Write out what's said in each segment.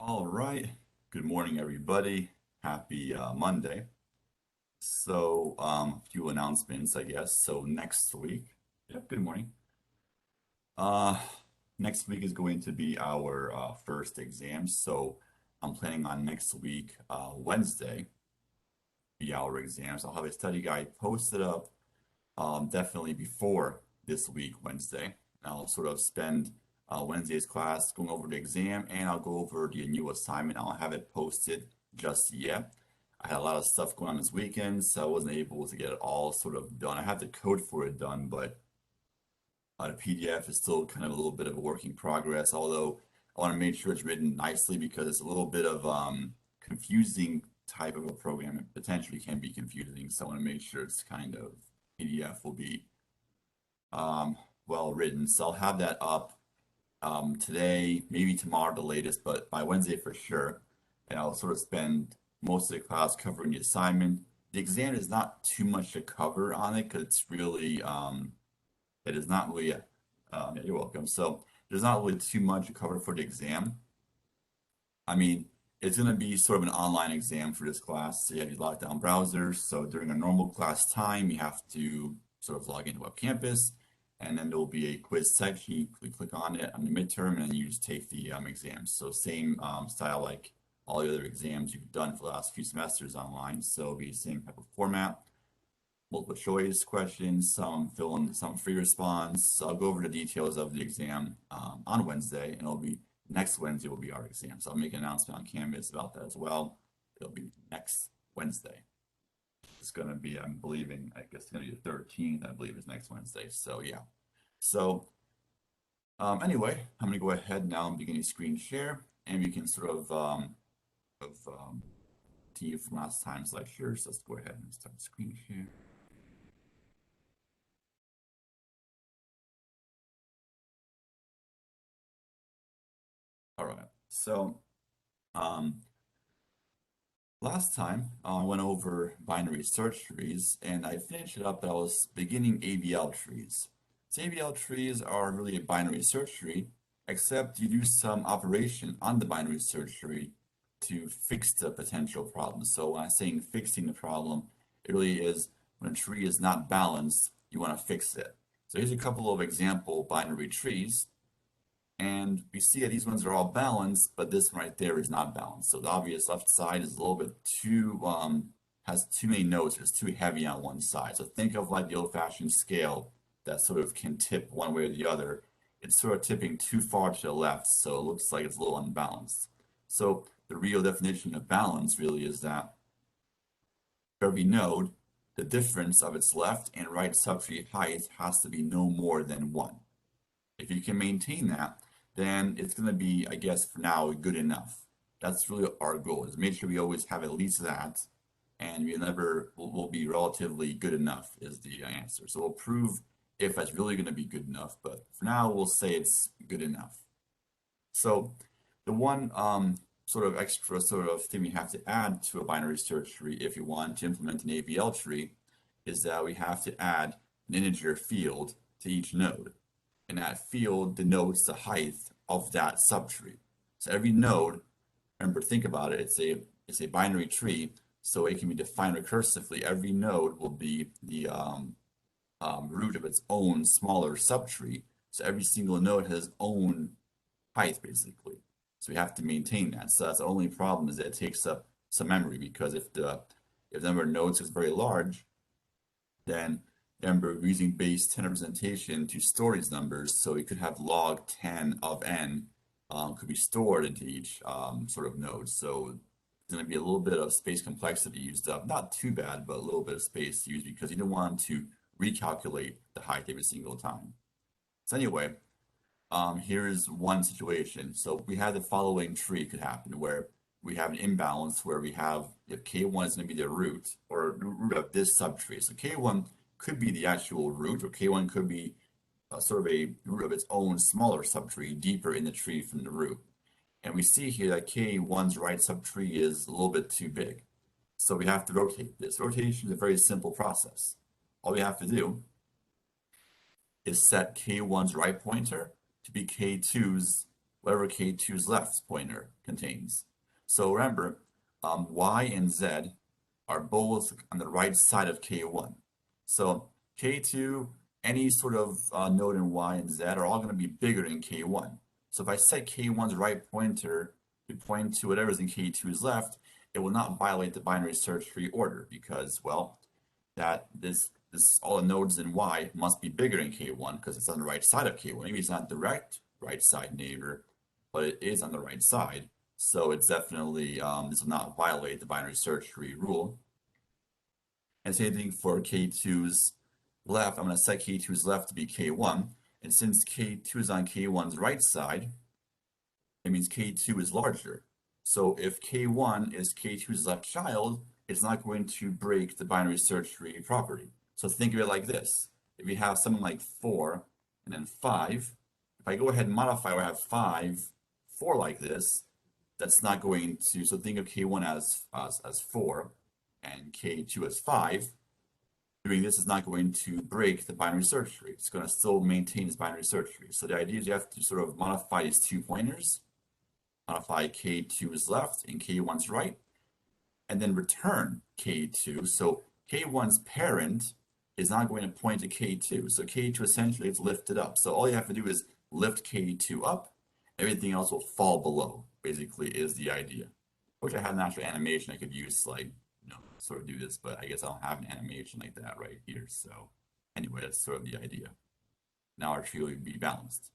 All right. Good morning, everybody. Happy Monday. A few announcements, I guess. So next week, yep, good morning. Uh, Next week is going to be our first exam. So I'm planning on next week, Wednesday, be our exams. I'll have a study guide posted up definitely before this week, Wednesday. I'll sort of spend Wednesday's class going over the exam, and I'll go over the new assignment. I don't have it posted just yet. I had a lot of stuff going on this weekend, so I wasn't able to get it all sort of done. I have the code for it done, but the PDF is still kind of a little bit of a work in progress, although I want to make sure it's written nicely because it's a little bit of confusing type of a program. It potentially can be confusing, so I want to make sure it's kind of PDF will be um, well written. So I'll have that up today, maybe tomorrow the latest, but by Wednesday for sure. And I'll sort of spend most of the class covering the assignment. The exam is not too much to cover on it because it's really, it is not really, yeah, you're welcome. So there's not really too much to cover for the exam. I mean, it's going to be sort of an online exam for this class. So you have these lockdown browsers. So during a normal class time, you have to sort of log into Web Campus, and then there will be a quiz section. You click on it on the midterm, and then you just take the exams. So same style like all the other exams you've done for the last few semesters online. So it'll be the same type of format, multiple choice questions, some fill in, some free response. So I'll go over the details of the exam on Wednesday, and it'll be next Wednesday will be our exam. So I'll make an announcement on Canvas about that as well. It'll be next Wednesday. It's going to be, I'm believing, I guess it's going to be the 13th, I believe is next Wednesday. So yeah. So anyway, I'm going to go ahead now and begin a screen share, and we can sort of continue from last time's lecture. So let's go ahead and start screen share. All right. So um, last time I went over binary search trees, and I finished it up, but I was beginning ABL trees. So ABL trees are really a binary search tree, except you do some operation on the binary search tree to fix the potential problem. So when I'm saying fixing the problem, it really is when a tree is not balanced, you want to fix it. So here's a couple of example binary trees. And we see that these ones are all balanced, but this one right there is not balanced. So the obvious left side is a little bit too, has too many nodes, it's too heavy on one side. So think of like the old-fashioned scale that sort of can tip one way or the other. It's sort of tipping too far to the left, so it looks like it's a little unbalanced. So the real definition of balance really is that for every node, the difference of its left and right subtree height has to be no more than 1. If you can maintain that, then it's going to be, I guess, for now, good enough. That's really our goal, is make sure we always have at least that, and we never will be relatively good enough is the answer. So we'll prove if that's really going to be good enough, but for now, we'll say it's good enough. So the one sort of extra sort of thing we have to add to a binary search tree if you want to implement an ABL tree is that we have to add an integer field to each node. And that field denotes the height of that subtree. So every node, remember, think about it, it's a binary tree, so it can be defined recursively. Every node will be the root of its own smaller subtree. So every single node has its own height, basically. So we have to maintain that. So that's the only problem is that it takes up some memory because if the number of nodes is very large, then remember we're using base 10 representation to store these numbers. So we could have log 10 of n could be stored into each sort of node. So it's going to be a little bit of space complexity used up. Not too bad, but a little bit of space used because you don't want to recalculate the height every single time. So anyway, here's one situation. So we have the following tree could happen where we have an imbalance where we have if K1 is going to be the root or root of this subtree. So K1 could be the actual root, or K1 could be sort of a root of its own smaller subtree deeper in the tree from the root. And we see here that K1's right subtree is a little bit too big. So we have to rotate this. Rotation is a very simple process. All we have to do is set K1's right pointer to be K2's whatever K2's left pointer contains. So remember, Y and Z are both on the right side of K1. So K2, any sort of node in Y and Z are all going to be bigger than K1. So if I set K1's right pointer to point to whatever's in K2's left, it will not violate the binary search tree order because, well, that this all the nodes in Y must be bigger than K1 because it's on the right side of K1. Maybe it's not direct right side neighbor, but it is on the right side. So it's definitely, this will not violate the binary search tree rule. And same thing for K2's left. I'm going to set K2's left to be K1. And since K2 is on K1's right side, it means K2 is larger. So if K1 is K2's left child, it's not going to break the binary search tree property. So think of it like this. If you have something like 4 and then 5, if I go ahead and modify where I have 5, 4 like this, that's not going to, so think of K1 as 4 and K2 as 5. Doing this is not going to break the binary search tree. It's going to still maintain its binary search tree. So the idea is you have to sort of modify these 2 pointers, modify K2's left and K1's right, and then return K2. So K1's parent is not going to point to K2. So K2 essentially is lifted up. So all you have to do is lift K2 up. Everything else will fall below, basically, is the idea. I wish I had an actual animation I could use, like, sort of do this, but I guess I don't have an animation like that right here. So anyway, that's sort of the idea. Now our tree will be balanced.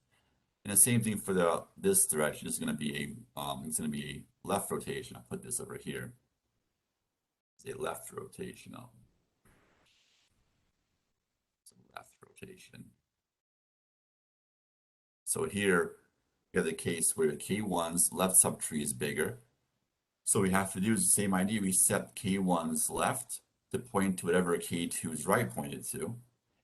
And the same thing for this direction is going to be a left rotation. I'll put this over here. It's a left rotation. It's a left rotation. So here we have the case where K1's left subtree is bigger. So we have to do is the same idea. We set K1's left to point to whatever K2's right pointed to.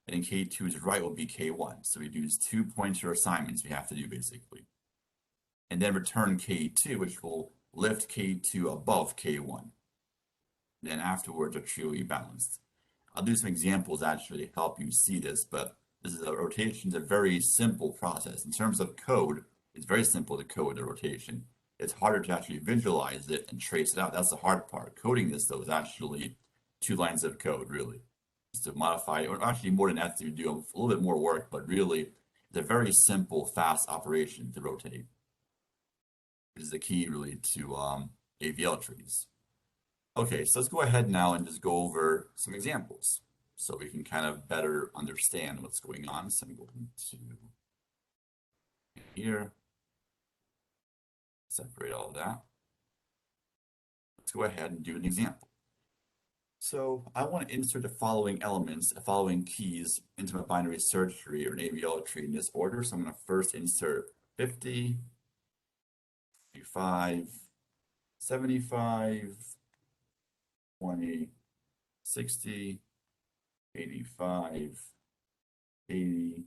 And then K2's right will be K1. So we do these 2 pointer assignments we have to do basically. And then return K2, which will lift K2 above K1. Then afterwards, our tree will be balanced. I'll do some examples actually to help you see this, but this is a rotation is a very simple process. In terms of code, it's very simple to code the rotation. It's harder to actually visualize it and trace it out. That's the hard part. Coding this, though, is actually 2 lines of code, really. Just to modify, or actually more than that to do a little bit more work, but really, it's a very simple, fast operation to rotate. This is the key, really, to AVL trees. Okay, so let's go ahead now and just go over some examples so we can kind of better understand what's going on. So I'm going to here, separate all of that. Let's go ahead and do an example. So I want to insert the following elements, the following keys into my binary search tree or an AVL tree in this order. So I'm going to first insert 50, 55, 75, 20, 60, 85, 80,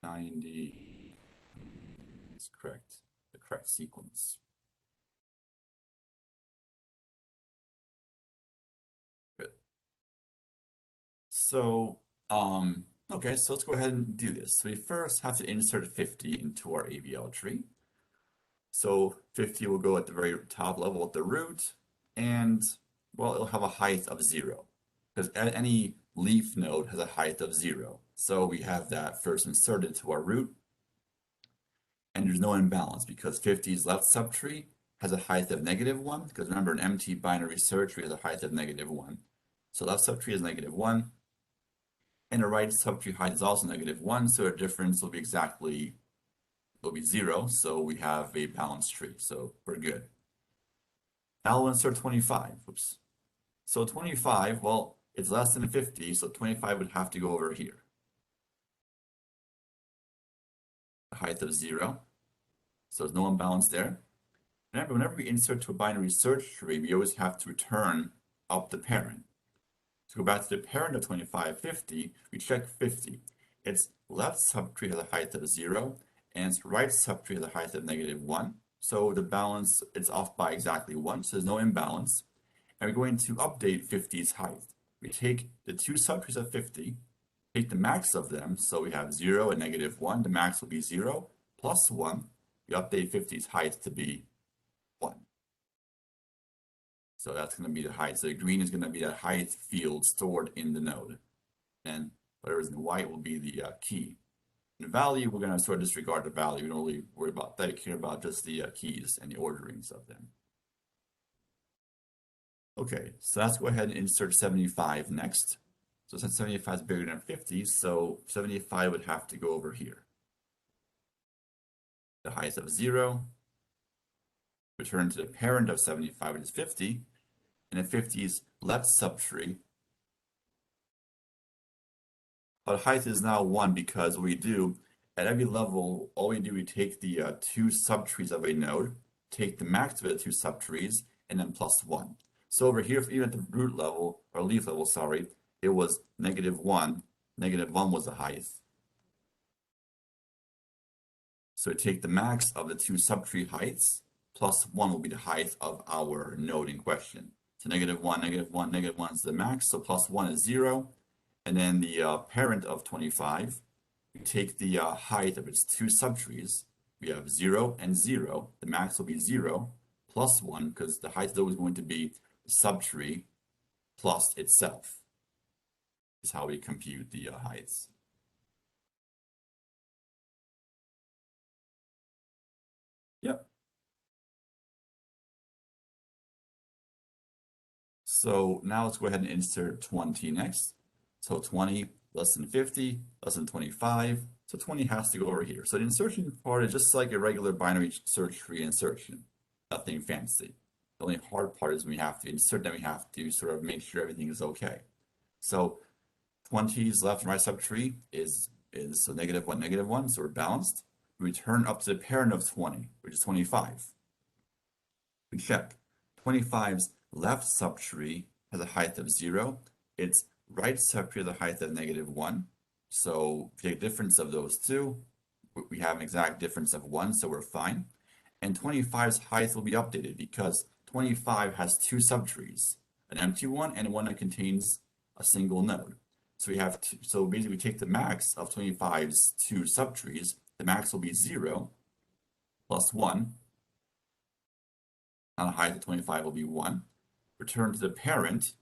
90. It's correct, the correct sequence. Good. So, okay, so let's go ahead and do this. So we first have to insert 50 into our AVL tree. So 50 will go at the very top level at the root, and well, it'll have a height of 0 because any leaf node has a height of 0. So we have that first inserted to our root, and there's no imbalance because 50's left subtree has a height of -1, because remember an empty binary search tree has a height of -1. So left subtree is -1, and the right subtree height is also -1, so the difference will be exactly, will be 0, so we have a balanced tree, so we're good. Now we'll insert 25, oops. So 25, well, it's less than 50, so 25 would have to go over here. A height of 0, so there's no imbalance there. Remember, whenever we insert to a binary search tree, we always have to return up the parent. To go back to the parent of 25, 50, we check 50. Its left subtree has a height of 0, and its right subtree has a height of -1. So the balance, it's off by exactly 1, so there's no imbalance. And we're going to update 50's height. We take the 2 subtrees of 50, take the max of them, so we have 0 and -1. The max will be 0 plus 1, we update 50's height to be 1. So that's going to be the height. So the green is going to be that height field stored in the node. And whatever is in white will be the key. And value, we're going to sort of disregard the value. We don't really worry about that. We care about just the keys and the orderings of them. Okay, so let's go ahead and insert 75 next. So since 75 is bigger than 50, so 75 would have to go over here. The height of 0, return to the parent of 75, which is 50, and the 50's left subtree. But height is now 1 because what we do, at every level, all we do, we take the 2 subtrees of a node, take the max of the 2 subtrees, and then plus 1. So over here, even at the root level, or leaf level, sorry, it was -1. -1 was the height. So we take the max of the 2 subtree heights, plus 1 will be the height of our node in question. So -1, -1, -1 is the max, so plus 1 is 0. And then the parent of 25, we take the height of its 2 subtrees. We have 0 and 0. The max will be 0 plus 1, because the height is always going to be the subtree plus itself. Is how we compute the heights. Yep. So now let's go ahead and insert 20 next. So 20 less than 50, less than 25. So 20 has to go over here. So the insertion part is just like a regular binary search tree insertion. Nothing fancy. The only hard part is when we have to insert, then we have to sort of make sure everything is okay. So 20's left and right subtree is so -1, -1, so we're balanced. We return up to the parent of 20, which is 25. We check. 25's left subtree has a height of 0. Its right subtree has a height of -1. So if you take the difference of those two, we have an exact difference of 1, so we're fine. And 25's height will be updated because 25 has 2 subtrees, an empty one and one that contains a single node. So we have so basically we take the max of 25's 2 subtrees. The max will be 0 plus 1. Now the height of 25 will be 1. Return to the parent.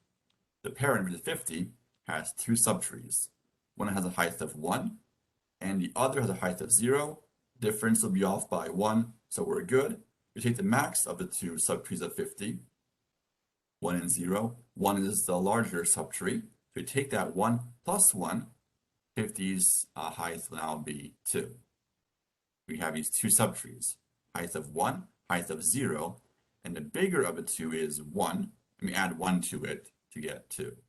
The parent, which is 50, has 2 subtrees. One has a height of 1, and the other has a height of 0. Difference will be off by 1, so we're good. We take the max of the 2 subtrees of 50, 1 and 0. 1 is the larger subtree. So we take that 1 plus 1. 50's height will now be 2. We have these 2 subtrees, height of 1, height of 0, and the bigger of the 2 is 1, and we add 1 to it to get 2.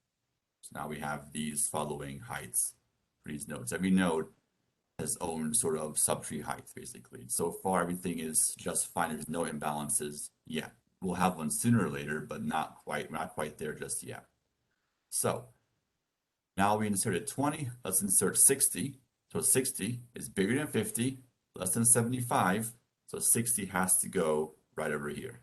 So now we have these following heights for these nodes. Every node has its own sort of subtree height, basically. So far, everything is just fine. There's no imbalances yet. We'll have one sooner or later, but not quite there just yet. So now we inserted 20. Let's insert 60. So 60 is bigger than 50, less than 75. So 60 has to go right over here.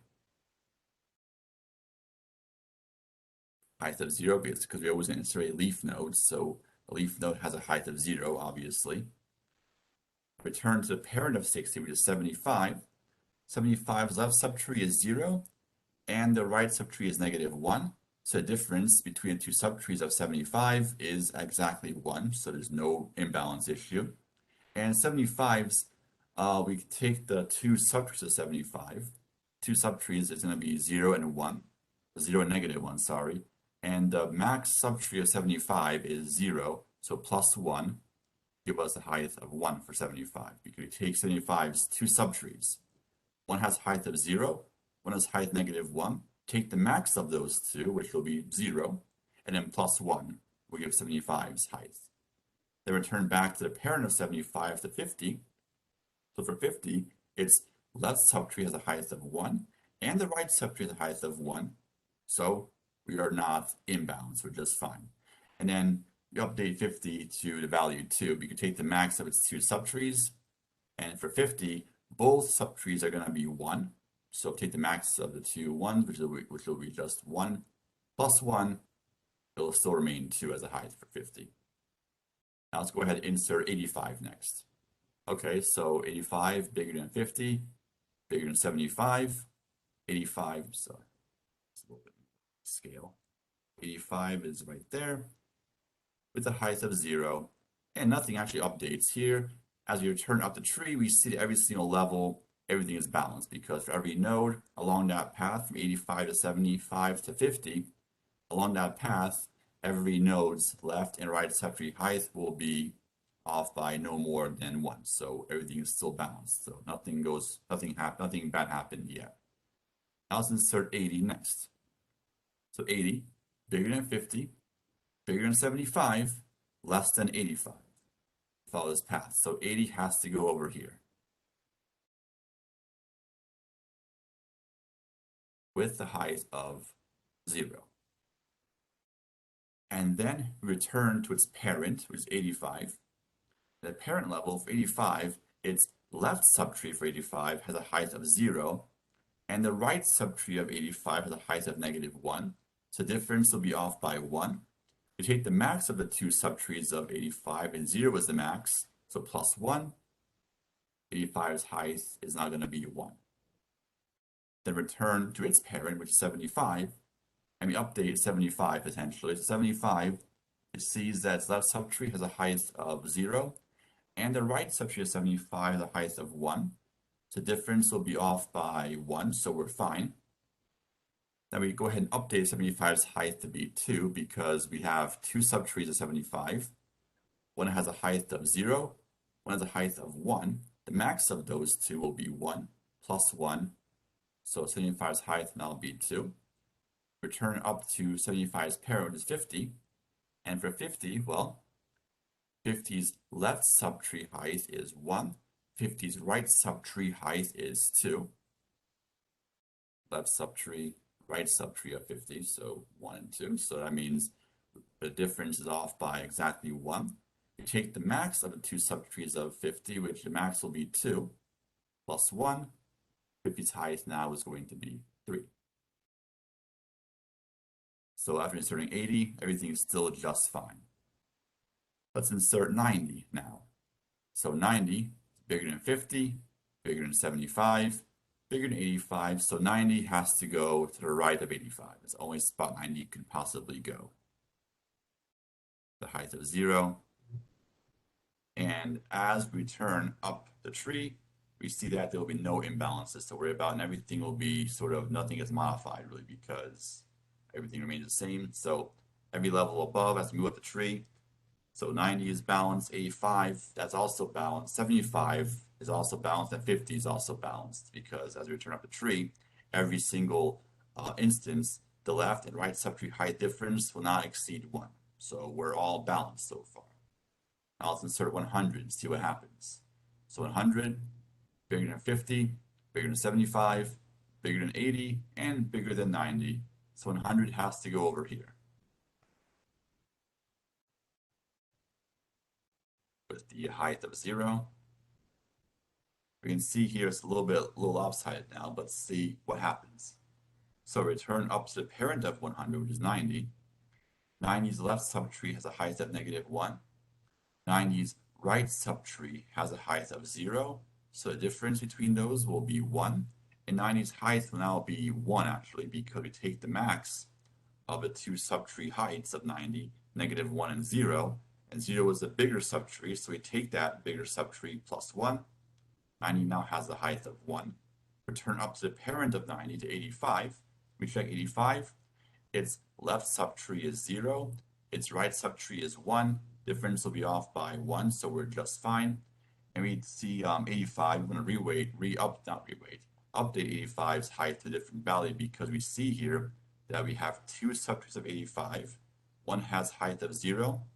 Height of 0 because we always insert a leaf node. So a leaf node has a height of 0, obviously. Return to the parent of 60, which is 75. 75's left subtree is 0, and the right subtree is -1. So the difference between the 2 subtrees of 75 is exactly 1, so there's no imbalance issue. And 75's, we take the 2 subtrees of 75. 2 subtrees is going to be 0 and 1. 0 and -1, sorry. And the max subtree of 75 is 0, so plus 1. Give us a height of 1 for 75. Because we take 75's 2 subtrees. One has height of 0, one has height -1. Take the max of those 2, which will be 0, and then plus 1 will give 75's height. Then return back to the parent of 75 to 50. So for 50, its left subtree has a height of 1, and the right subtree has a height of 1. So we are not imbalanced, we're just fine. And then you update 50 to the value 2. You can take the max of its 2 subtrees, and for 50, both subtrees are going to be 1. So take the max of the 2 ones, which will be just 1 plus 1. It'll still remain 2 as a height for 50. Now let's go ahead and insert 85 next. Okay, so 85 bigger than 50, bigger than 75, 85, so it's a little bit scale. 85 is right there with a height of 0, and nothing actually updates here. As we return up the tree, we see that every single level, everything is balanced because for every node along that path from 85 to 75 to 50, along that path, every node's left and right subtree height will be off by no more than 1. So everything is still balanced. So nothing bad happened yet. Now let's insert 80 next. So 80, bigger than 50, bigger than 75, less than 85. Follow this path. So 80 has to go over here with the height of 0. And then return to its parent, which is 85. The parent level for 85, its left subtree for 85 has a height of 0, and the right subtree of 85 has a height of -1. So the difference will be off by 1. You take the max of the two subtrees of 85, and 0 is the max, so plus 1. 85's height is now going to be 1. Then return to its parent, which is 75, and we update 75 potentially. So 75, it sees that its left subtree has a height of 0, and the right subtree of 75 has a height of 1. So the difference will be off by 1, so we're fine. Then we go ahead and update 75's height to be 2 because we have two subtrees of 75. One has a height of 0, one has a height of 1. The max of those two will be 1 plus 1. So 75's height now will be 2. Return up to 75's parent, which is 50. And for 50, well, 50's left subtree height is 1. 50's right subtree height is 2. Left subtree, right subtree of 50, so 1 and 2. So that means the difference is off by exactly 1. You take the max of the two subtrees of 50, which the max will be 2, plus 1. 50's height now is going to be 3. So after inserting 80, everything is still just fine. Let's insert 90 now. So 90 is bigger than 50, bigger than 75, bigger than 85. So 90 has to go to the right of 85. It's the only spot 90 could possibly go. The height of 0. And as we turn up the tree, we see that there will be no imbalances to worry about, and everything will be sort of nothing is modified really because everything remains the same. So every level above has to move up the tree. So 90 is balanced, 85, that's also balanced, 75 is also balanced, and 50 is also balanced because as we return up the tree, every single instance, the left and right subtree height difference will not exceed 1. So we're all balanced so far. Now let's insert 100 and see what happens. So 100, bigger than 50, bigger than 75, bigger than 80, and bigger than 90. So 100 has to go over here with the height of 0. We can see here it's a little lopsided now, but let's see what happens. So return up to the parent of 100, which is 90. 90's left subtree has a height of -1. 90's right subtree has a height of 0. So the difference between those will be 1. And 90's height will now be 1 actually because we take the max of the two subtree heights of 90, -1 and 0. And 0 is the bigger subtree, so we take that bigger subtree plus 1. 90 now has the height of 1. Return up to the parent of 90 to 85. We check 85. Its left subtree is 0. Its right subtree is 1. Difference will be off by 1, so we're just fine. And we see 85, we're going to update 85's height to a different value because we see here that we have two subtrees of 85. One has height of 0,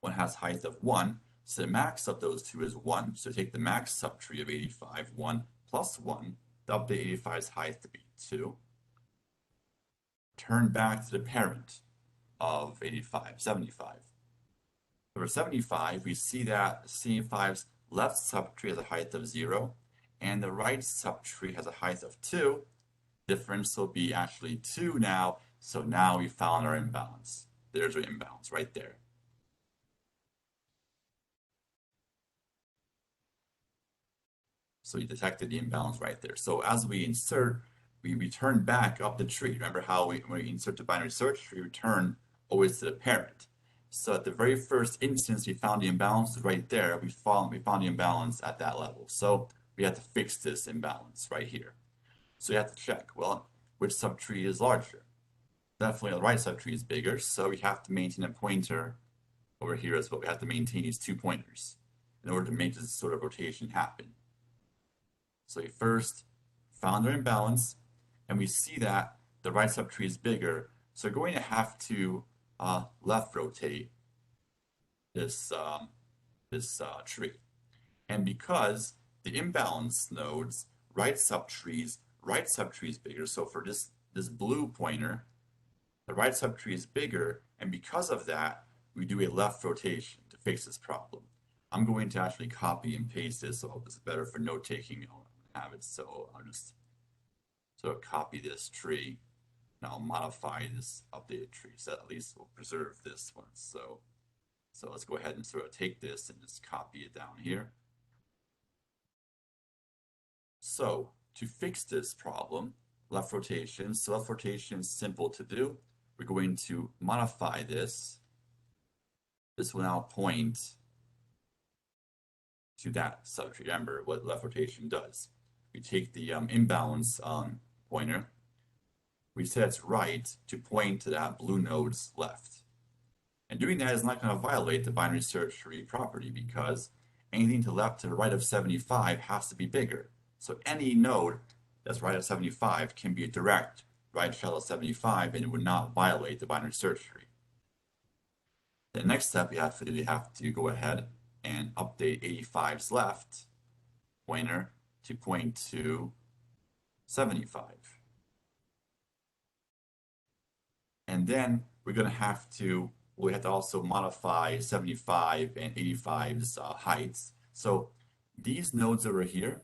one has height of 1. So the max of those two is 1. So take the max subtree of 85, 1 plus 1, to update 85's height to be 2. Turn back to the parent of 85, 75. For 75, we see that 75's left subtree has a height of 0, and the right subtree has a height of 2. Difference will be actually 2 now, so now we found our imbalance. There's our imbalance right there. So you detected the imbalance right there. So as we insert, we return back up the tree. Remember how when we insert the binary search, we return always to the parent. So at the very first instance, we found the imbalance right there. We found the imbalance at that level. So we have to fix this imbalance right here. So you have to check, well, which subtree is larger? Definitely the right subtree is bigger, so we have to maintain a pointer over here as well. We have to maintain these 2 pointers in order to make this sort of rotation happen. So we first found our imbalance, and we see that the right subtree is bigger, so we're going to have to left rotate this tree. And because the imbalance nodes, right subtrees is bigger, so for this blue pointer, the right subtree is bigger, and because of that, we do a left rotation to fix this problem. I'm going to actually copy and paste this, so this is better for note taking. I'll have it, so I'll just sort of copy this tree, and I'll modify this updated tree, so at least we'll preserve this one. So let's go ahead and sort of take this and just copy it down here. So to fix this problem, left rotation, so left rotation is simple to do. We're going to modify this. This will now point to that subtree. Remember what left rotation does. We take the imbalance pointer, we set its right to point to that blue node's left. And doing that is not going to violate the binary search tree property because anything to the right of 75 has to be bigger. So any node that's right of 75 can be a direct right child of 75 and it would not violate the binary search tree. The next step we have to do, we have to go ahead and update 85's left pointer to point to 75. And then we're going to have to, we have to also modify 75 and 85's heights. So these nodes over here,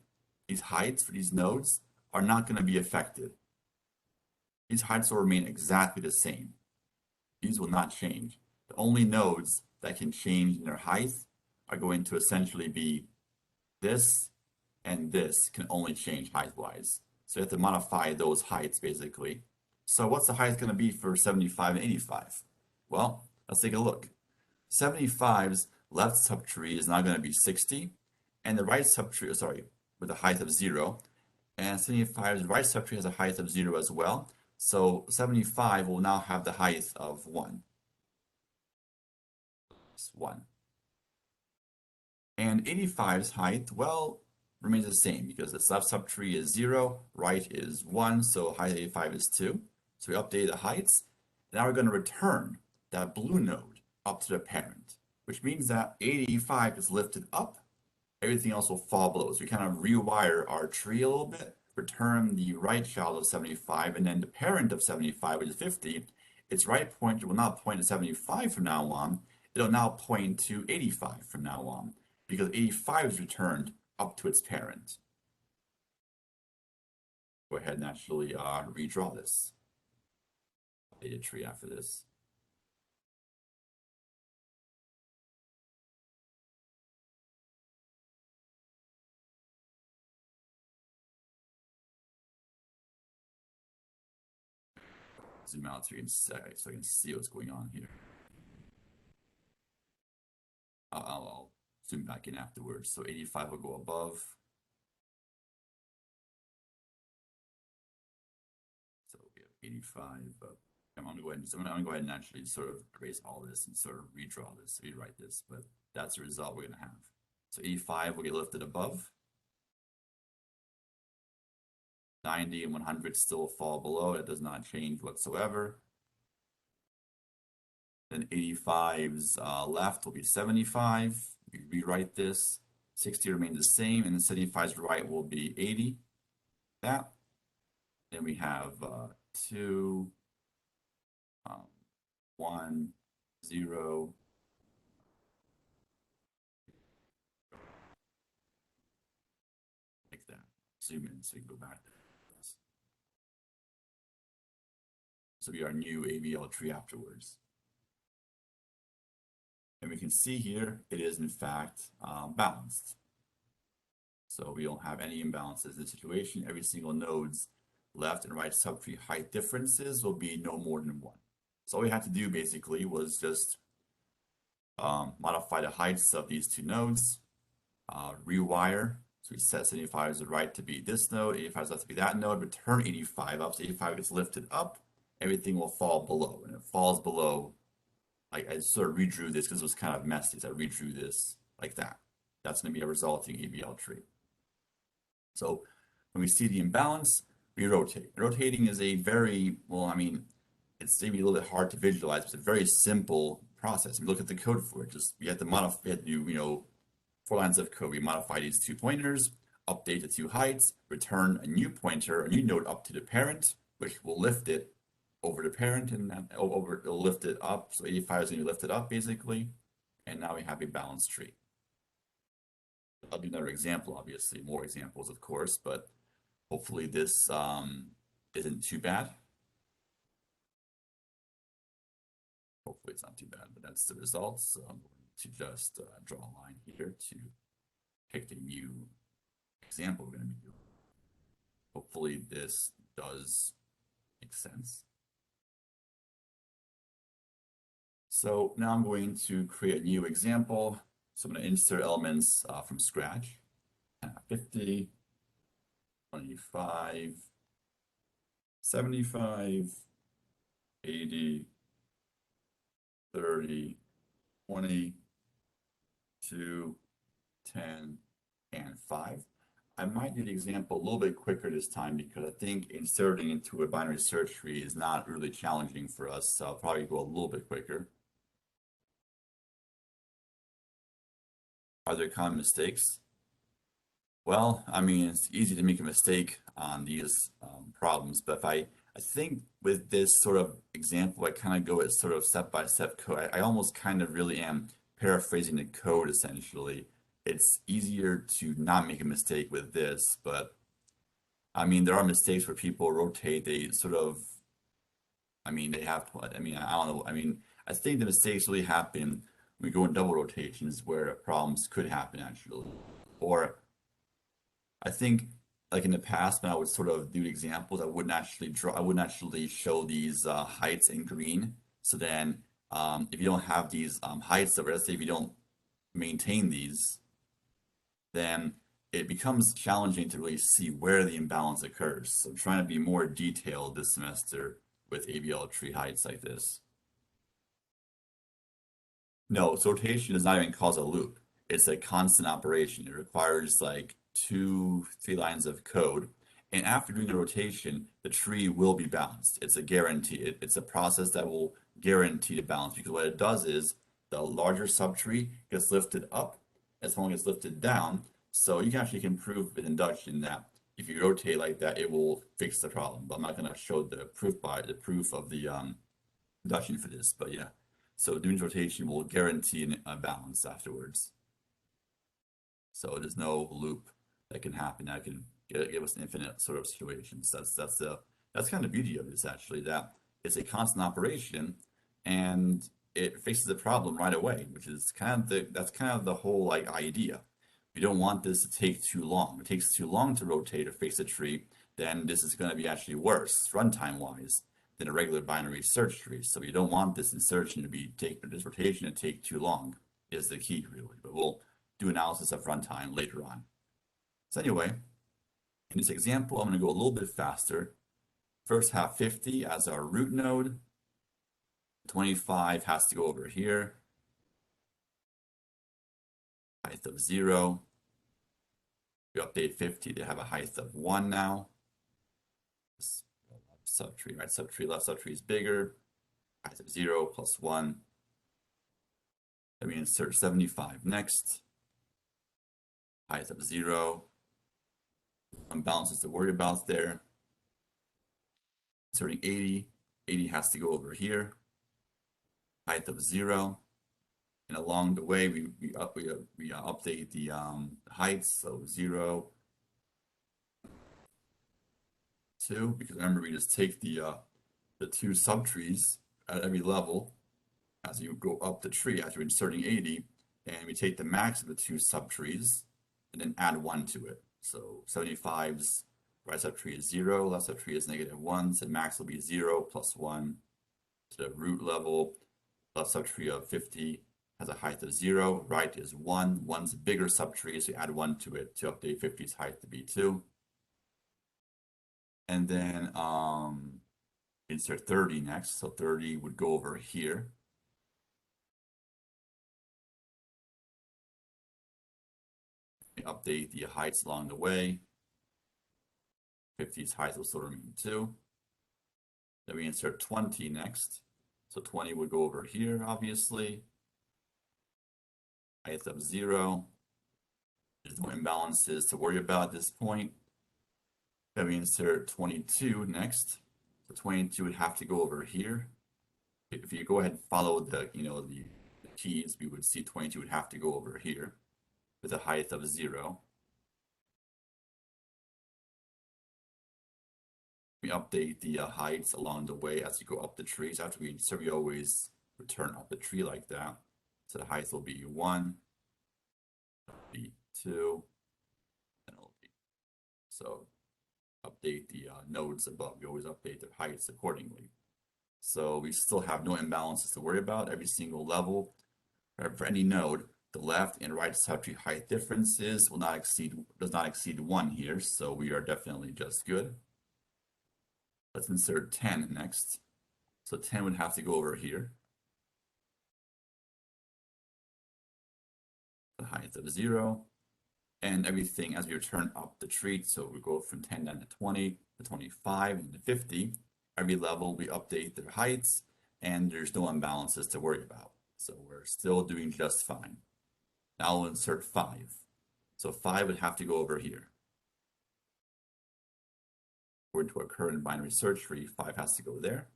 these heights for these nodes are not going to be affected. These heights will remain exactly the same. These will not change. The only nodes that can change in their height are going to essentially be this and this can only change height-wise. So you have to modify those heights basically. So what's the height going to be for 75 and 85? Well, let's take a look. 75's left subtree is now going to be 60, and the right subtree, sorry, with a height of 0, and 75's right subtree has a height of 0 as well. So 75 will now have the height of 1. It's 1. And 85's height, well, remains the same because its left subtree is 0, right is 1, so height of 85 is 2. So we update the heights. Now we're going to return that blue node up to the parent, which means that 85 is lifted up, everything else will fall below. So we kind of rewire our tree a little bit, return the right child of 75, and then the parent of 75, which is 50, its right pointer will not point to 75 from now on, it'll now point to 85 from now on, because 85 is returned up to its parent. Go ahead and actually redraw this. Updated tree after this. Zoom out so you can see what's going on here. I'll zoom back in afterwards. So 85 will go above. So we have 85. I'm gonna go ahead and actually sort of erase all this and sort of redraw this, rewrite this, but that's the result we're gonna have. So 85 will get lifted above. 90 and 100 still fall below. It does not change whatsoever. Then 85's left will be 75. We rewrite this. 60 remains the same, and then 75's right will be 80. That. Then we have 2, 1, 0. Like that. Zoom in so we can go back. So we our new AVL tree afterwards. And we can see here, it is in fact balanced. So we don't have any imbalances in the situation. Every single node's left and right subtree height differences will be no more than 1. So all we had to do basically was just modify the heights of these two nodes, rewire. So we set 75 as the right to be this node, 85 is left to be that node, return 85 up. So 85 gets lifted up, everything will fall below. And it falls below, I sort of redrew this because it was kind of messy. So I redrew this like that. That's going to be a resulting ABL tree. So when we see the imbalance, we rotate. Rotating is a very, well, I mean, it's maybe a little bit hard to visualize, but it's a very simple process. We look at the code for it. Just we have to modify, we have to do, 4 lines of code. We modify these two pointers, update the two heights, return a new pointer, a new node up to the parent, which will lift it over the parent, and then it'll lift it up. So 85 is going to be lifted up basically, and now we have a balanced tree. I'll do another example, obviously, more examples, of course, but hopefully this isn't too bad. Hopefully it's not too bad, but that's the results. So I'm going to just draw a line here to pick a new example we're going to be doing. Hopefully this does make sense. So now I'm going to create a new example. So I'm going to insert elements from scratch. 50, 25, 75, 80, 30, 20, 2, 10, and 5. I might do the example a little bit quicker this time because I think inserting into a binary search tree is not really challenging for us, so I'll probably go a little bit quicker. Are there common mistakes? Well, I mean, it's easy to make a mistake on these problems, but I think with this sort of example, I kind of go at sort of step-by-step code. I almost kind of really am paraphrasing the code essentially. It's easier to not make a mistake with this, but I mean, there are mistakes where people rotate, they sort of, I mean, they have, I mean, I don't know. I mean, I think the mistakes really happen when we go in double rotations where problems could happen actually. Or I think like in the past when I would sort of do examples, I wouldn't actually show these heights in green. So then if you don't have these heights, or let's say if you don't maintain these, then it becomes challenging to really see where the imbalance occurs. So I'm trying to be more detailed this semester with ABL tree heights like this. No, sortation does not even cause a loop. It's a constant operation. It requires like 2, 3 lines of code. And after doing the rotation, the tree will be balanced. It's a guarantee. It's a process that will guarantee the balance because what it does is the larger subtree gets lifted up as long as it's lifted down. So you can actually prove in induction that if you rotate like that, it will fix the problem. But I'm not going to show the proof of the induction for this. But yeah. So doing rotation will guarantee a balance afterwards. So there's no loop that can happen that can give us infinite sort of situations. That's kind of the beauty of this actually, that it's a constant operation and it fixes the problem right away, which is that's kind of the whole like idea. We don't want this to take too long. If it takes too long to rotate or fix a tree, then this is going to be actually worse runtime wise than a regular binary search tree. So you don't want this insertion to be this rotation to take too long is the key really. But we'll do analysis of runtime later on. So anyway, in this example, I'm going to go a little bit faster. First have 50 as our root node. 25 has to go over here. Height of 0. We update 50 to have a height of 1 now. Subtree, right? Subtree, left subtree is bigger. Height of 0 plus 1. Then we insert 75 next. Height of 0. Imbalances to worry about there. Inserting 80. 80 has to go over here. Height of 0. And along the way, we update the heights. So 0, 2, because remember we just take the 2 subtrees at every level as you go up the tree after inserting 80, and we take the max of the 2 subtrees, and then add 1 to it. So 75's right subtree is 0, left subtree is -1, so max will be 0 plus 1 to the root level. Left subtree of 50 has a height of 0, right is 1. 1's a bigger subtree, so you add 1 to it to update 50's height to be 2. And then insert 30 next. So 30 would go over here. Update the heights along the way. 50's height will still remain 2. Then we insert 20 next. So 20 would go over here, obviously. Height of 0. There's no imbalances to worry about at this point. Then we insert 22 next. So 22 would have to go over here. If you go ahead and follow the keys, we would see 22 would have to go over here with a height of 0. We update the heights along the way as you go up the tree. So after we insert, we always return up the tree like that. So the height will be 1, be 2, and it'll be. So update the nodes above. We always update their heights accordingly. So we still have no imbalances to worry about. Every single level, for any node, the left and right subtree height differences does not exceed 1 here. So we are definitely just good. Let's insert 10 next. So 10 would have to go over here. The height of 0. And everything as we return up the tree. So we go from 10 down to 20, to 25, and to 50. Every level we update their heights, and there's no imbalances to worry about. So we're still doing just fine. Now we'll insert 5. So 5 would have to go over here. According to our current binary search tree, 5 has to go there.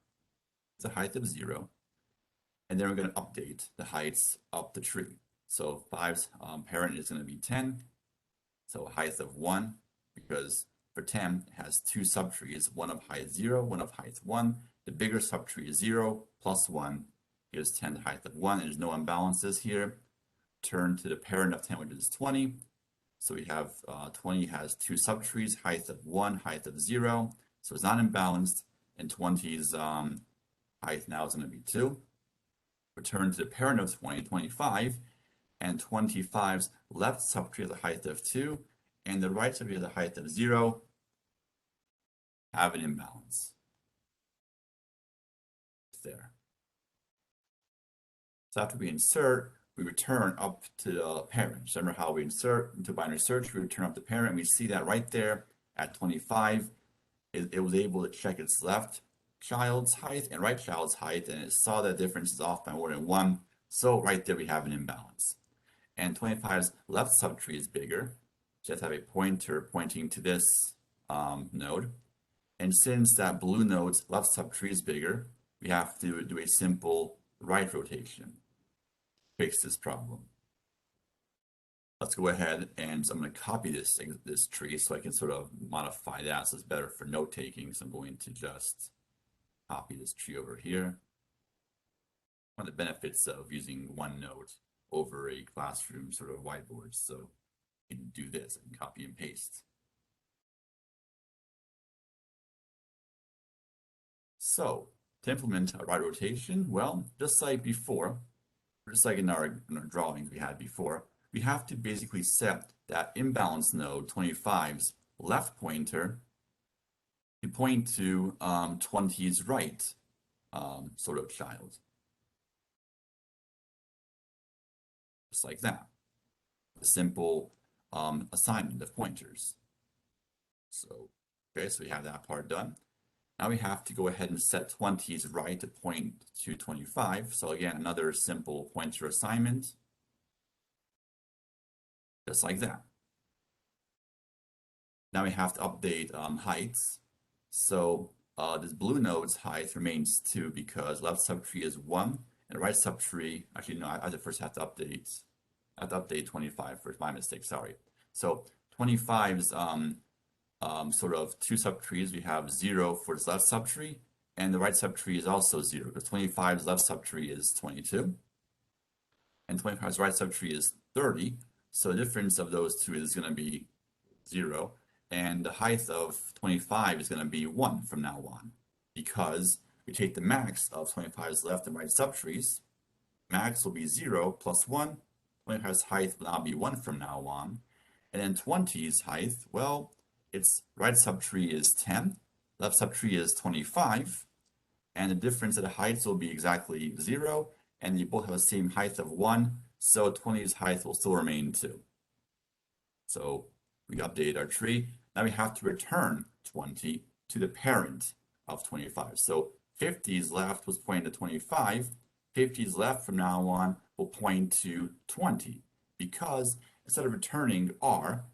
It's a height of 0. And then we're going to update the heights up the tree. So 5's parent is going to be 10. So a height of 1, because for 10, it has 2 subtrees, one of height 0, one of height 1. The bigger subtree is 0 plus 1 gives 10 the height of 1. There's no imbalances here. Turn to the parent of 10, which is 20. So we have 20 has 2 subtrees, height of 1, height of 0. So it's not imbalanced. And 20's height now is going to be 2. Return to the parent of 20, 25. And 25's left subtree has a height of 2, and the right subtree has a height of 0, have an imbalance. There. So after we insert, we return up to the parent. So remember how we insert into binary search, we return up the parent, and we see that right there at 25, it was able to check its left child's height and right child's height, and it saw that difference is off by more than 1. So right there we have an imbalance. And 25's left subtree is bigger. Just have a pointer pointing to this node. And since that blue node's left subtree is bigger, we have to do a simple right rotation. Fix this problem. Let's go ahead and I'm going to copy this tree so I can sort of modify that so it's better for note taking. So I'm going to just copy this tree over here. One of the benefits of using OneNote over a classroom sort of whiteboard. So you can do this, I can copy and paste. So to implement a right rotation, well, just like before, just like in our drawings we had before, we have to basically set that imbalance node 25's left pointer to point to 20's right sort of child. Just like that. A simple assignment of pointers. So, okay, so we have that part done. Now we have to go ahead and set 20's right to point to 25. So again, another simple pointer assignment. Just like that. Now we have to update heights. So this blue node's height remains 2 because left subtree is 1 and right subtree, actually no, I first have to update 25 first, my mistake, sorry. So 25's sort of 2 subtrees, we have 0 for its left subtree, and the right subtree is also 0 because 25's left subtree is 22, and 25's right subtree is 30. So the difference of those two is going to be 0, and the height of 25 is going to be 1 from now on, because we take the max of 25's left and right subtrees. Max will be 0 plus 1. 25's height will now be 1 from now on. And then 20's height, well, its right subtree is 10, left subtree is 25, and the difference of the heights will be exactly 0, and they both have the same height of 1, so 20's height will still remain 2. So we update our tree. Now we have to return 20 to the parent of 25. So 50's left was pointing to 25. 50's left from now on will point to 20, because instead of returning R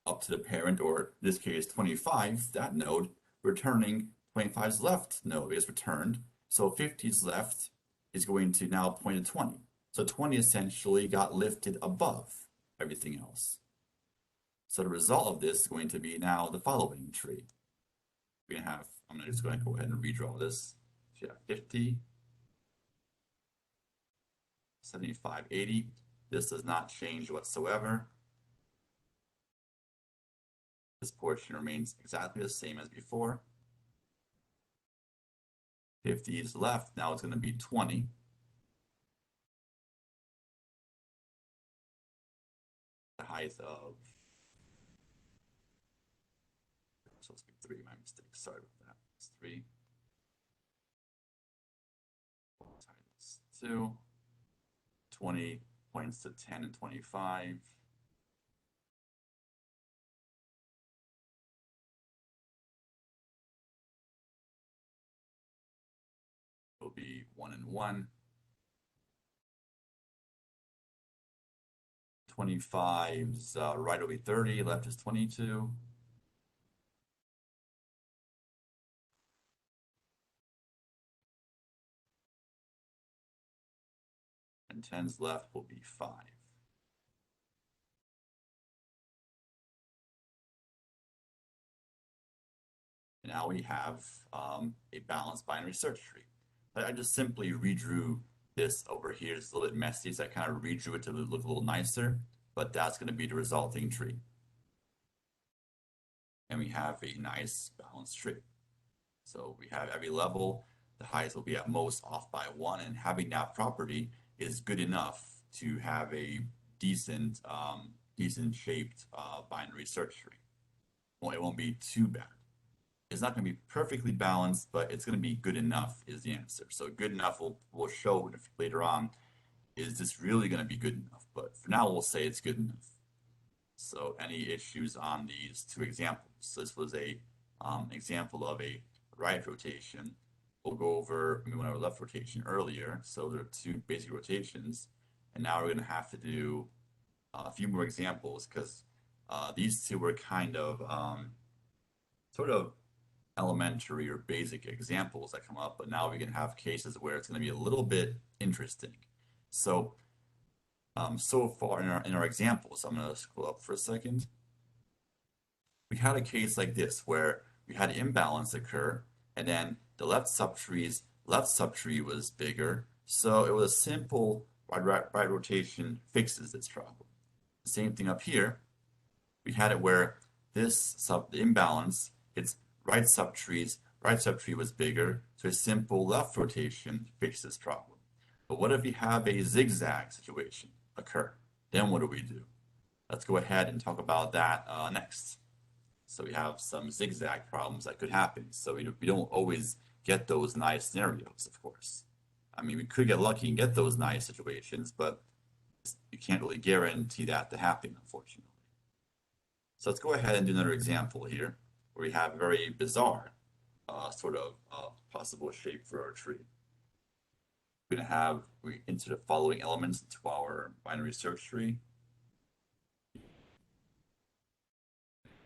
up to the parent, or in this case 25, that node, returning 25's left node is returned. So 50's left is going to now point to 20. So 20 essentially got lifted above everything else. So the result of this is going to be now the following tree. We're going to have, I'm just going to go ahead and redraw this. So you have 50, 75, 80. This does not change whatsoever. This portion remains exactly the same as before. 50 is left, now it's going to be 20. The height of, supposed to be 3, my mistake, sorry about that. It's 3. Times 2. 20 points to 10 and 25. Will be 1 and 1. 25's right will be 30, left is 22. And 10's left will be 5. And now we have a balanced binary search tree. I just simply redrew this over here. It's a little bit messy, so I kind of redrew it to look a little nicer, but that's going to be the resulting tree. And we have a nice balanced tree. So we have every level, the highest will be at most off by 1, and having that property is good enough to have a decent, decent shaped binary search tree. Well, it won't be too bad. It's not going to be perfectly balanced, but it's going to be good enough is the answer. So good enough will show later on, is this really going to be good enough? But for now, we'll say it's good enough. So any issues on these two examples? So this was a example of a right rotation. We'll go over, we went over left rotation earlier. So there are two basic rotations. And now we're going to have to do a few more examples, because these two were kind of sort of elementary or basic examples that come up, but now we can have cases where it's going to be a little bit interesting. So, so far in our examples, I'm going to scroll up for a second. We had a case like this where we had imbalance occur, and then the left subtree was bigger, so it was a simple right rotation fixes this problem. The same thing up here. We had it where the imbalance, its right subtree was bigger, so a simple left rotation fixes this problem. But what if we have a zigzag situation occur? Then what do we do? Let's go ahead and talk about that next. So we have some zigzag problems that could happen. So we don't always get those nice scenarios, of course. I mean, we could get lucky and get those nice situations, but you can't really guarantee that to happen, unfortunately. So let's go ahead and do another example here, where we have a very bizarre sort of possible shape for our tree. We're going to have, we enter the following elements into our binary search tree.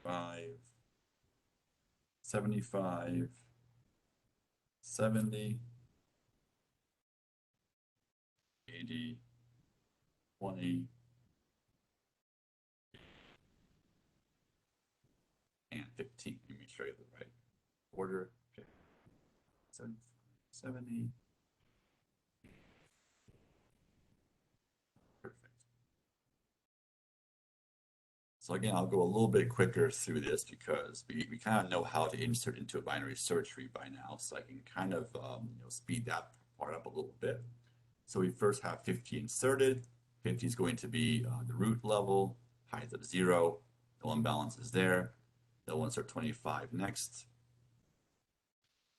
5, 75, 70, 80, 20, and 15. Let me show you the right order. 70. Perfect. So again, I'll go a little bit quicker through this because we kind of know how to insert into a binary search tree by now. So I can kind of speed that part up a little bit. So we first have 50 inserted. 50 is going to be the root level, height of 0. No imbalance is there. Then we'll insert 25 next.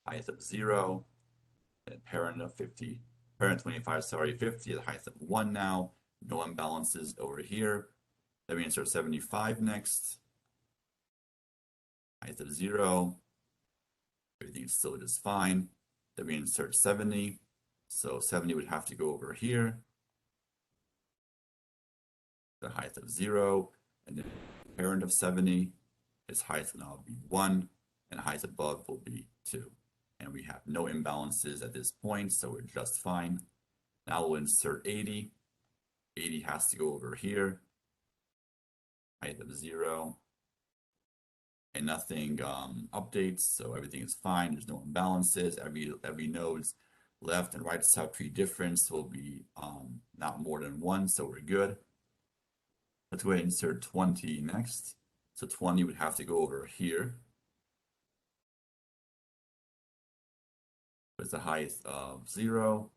Height of 0. And parent of 50. Parent 25, sorry, 50 at height of 1 now. No imbalances over here. Then we insert 75 next. Height of 0. Everything is still just fine. Then we insert 70. So 70 would have to go over here. The height of 0. And then parent of 70, its height will now be 1. And height above will be 2. And we have no imbalances at this point, so we're just fine. Now we'll insert 80. 80 has to go over here. Height of 0. And nothing updates, so everything is fine. There's no imbalances. Every node's left and right subtree difference will be not more than 1, so we're good. Let's go ahead and insert 20 next. So 20 would have to go over here. With the height of 0,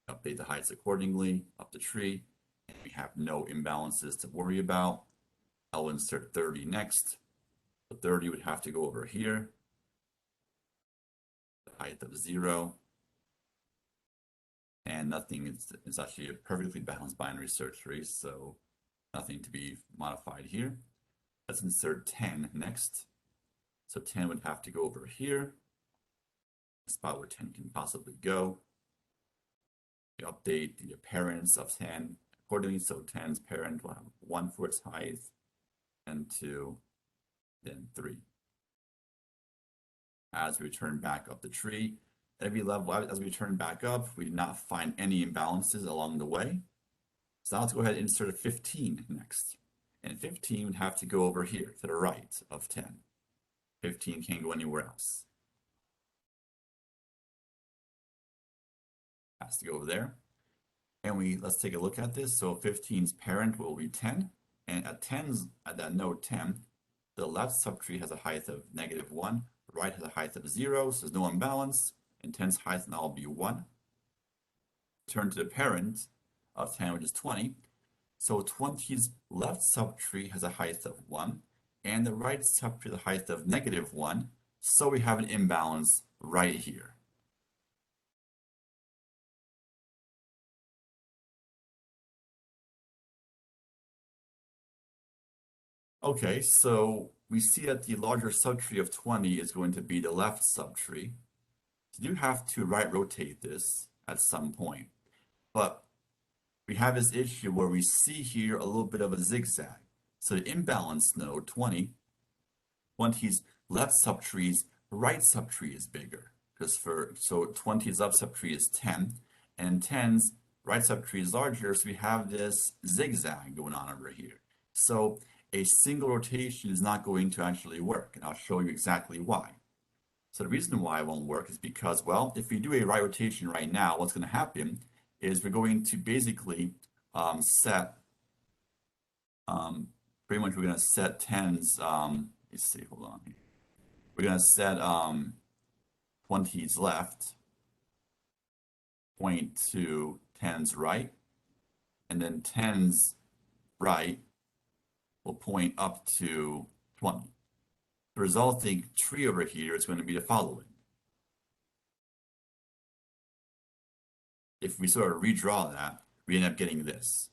update the heights accordingly up the tree, and we have no imbalances to worry about. I'll insert 30 next. So 30 would have to go over here. The height of 0. And nothing, it's actually a perfectly balanced binary search tree, so nothing to be modified here. Let's insert 10 next. So 10 would have to go over here. The spot where 10 can possibly go. We update the parents of 10 accordingly, so 10's parent will have 1 for its height, and 2, then 3. As we return back up the tree, at every level, as we return back up, we did not find any imbalances along the way. So now let's go ahead and insert a 15 next. And 15 would have to go over here to the right of 10. 15 can't go anywhere else. Has to go over there. And let's take a look at this. So 15's parent will be 10. And at that node 10, the left subtree has a height of -1, the right has a height of 0, so there's no imbalance, and 10's height now will be 1. Turn to the parent of 10, which is 20. So 20's left subtree has a height of 1, and the right subtree has a height of -1, so we have an imbalance right here. Okay, so we see that the larger subtree of 20 is going to be the left subtree. So you have to right rotate this at some point. But we have this issue where we see here a little bit of a zigzag. So the imbalance node, 20's left subtree's right subtree is bigger. So 20's left subtree is 10, and 10's right subtree is larger, so we have this zigzag going on over here. So a single rotation is not going to actually work, and I'll show you exactly why. So the reason why it won't work is because, well, if we do a right rotation right now, what's going to happen is we're going to basically set, pretty much we're going to set 10's, let's see, hold on. We're going to set 20's left point to 10's right, and then 10's right will point up to 20. The resulting tree over here is going to be the following. If we sort of redraw that, we end up getting this.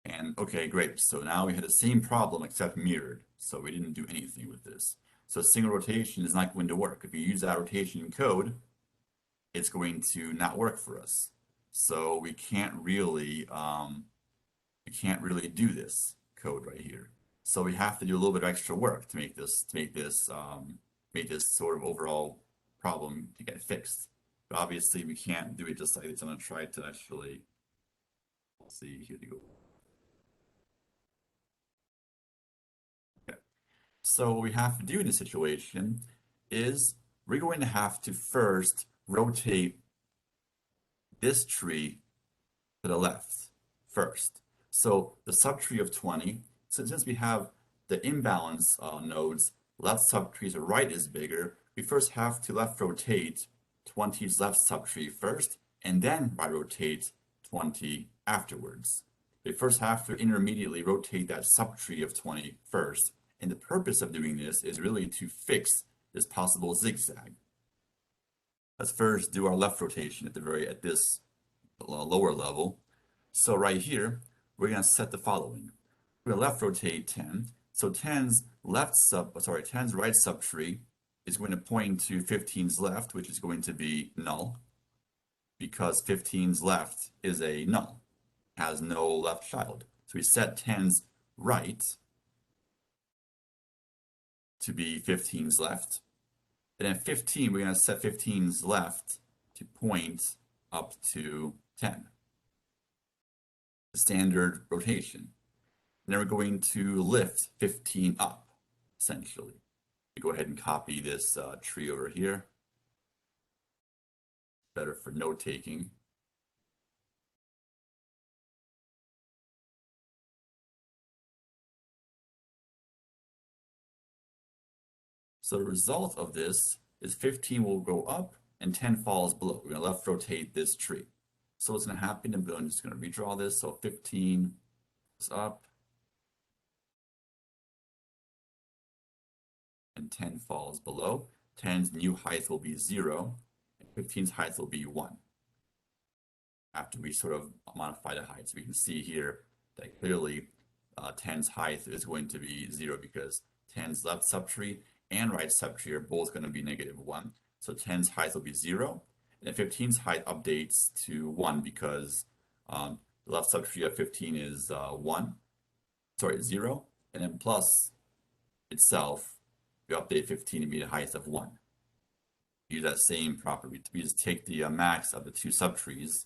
And okay, great. So now we had the same problem except mirrored. So we didn't do anything with this. So single rotation is not going to work. If you use that rotation code, it's going to not work for us. So we can't really do this code right here. So we have to do a little bit of extra work to make this sort of overall problem to get fixed. But obviously we can't do it just like this. I'm gonna try to actually see here to go. Okay. So what we have to do in this situation is we're going to have to first rotate this tree to the left first. So the subtree of 20 since we have the imbalance nodes, left subtree to right is bigger, we first have to left rotate 20's left subtree first, and then right rotate 20 afterwards. We first have to intermediately rotate that subtree of 20 first, and the purpose of doing this is really to fix this possible zigzag. Let's first do our left rotation at this lower level. So right here, we're going to set the following. We're going to left rotate 10. So 10's right subtree is going to point to 15's left, which is going to be null, because 15's left is a null, has no left child. So we set 10's right to be 15's left. And then 15, we're going to set 15's left to point up to 10. The standard rotation. And then we're going to lift 15 up, essentially. We go ahead and copy this tree over here. Better for note taking. So the result of this is 15 will go up and 10 falls below. We're going to left rotate this tree. So what's going to happen, I'm just going to redraw this. So 15 is up and 10 falls below. 10's new height will be 0 and 15's height will be 1. After we sort of modify the height. So we can see here that clearly 10's height is going to be 0 because 10's left subtree and right subtree are both going to be -1. So 10's height will be 0, and then 15's height updates to 1 because the left subtree of 15 is 0, and then plus itself, we update 15 to be the height of 1. Use that same property. We just take the max of the two subtrees,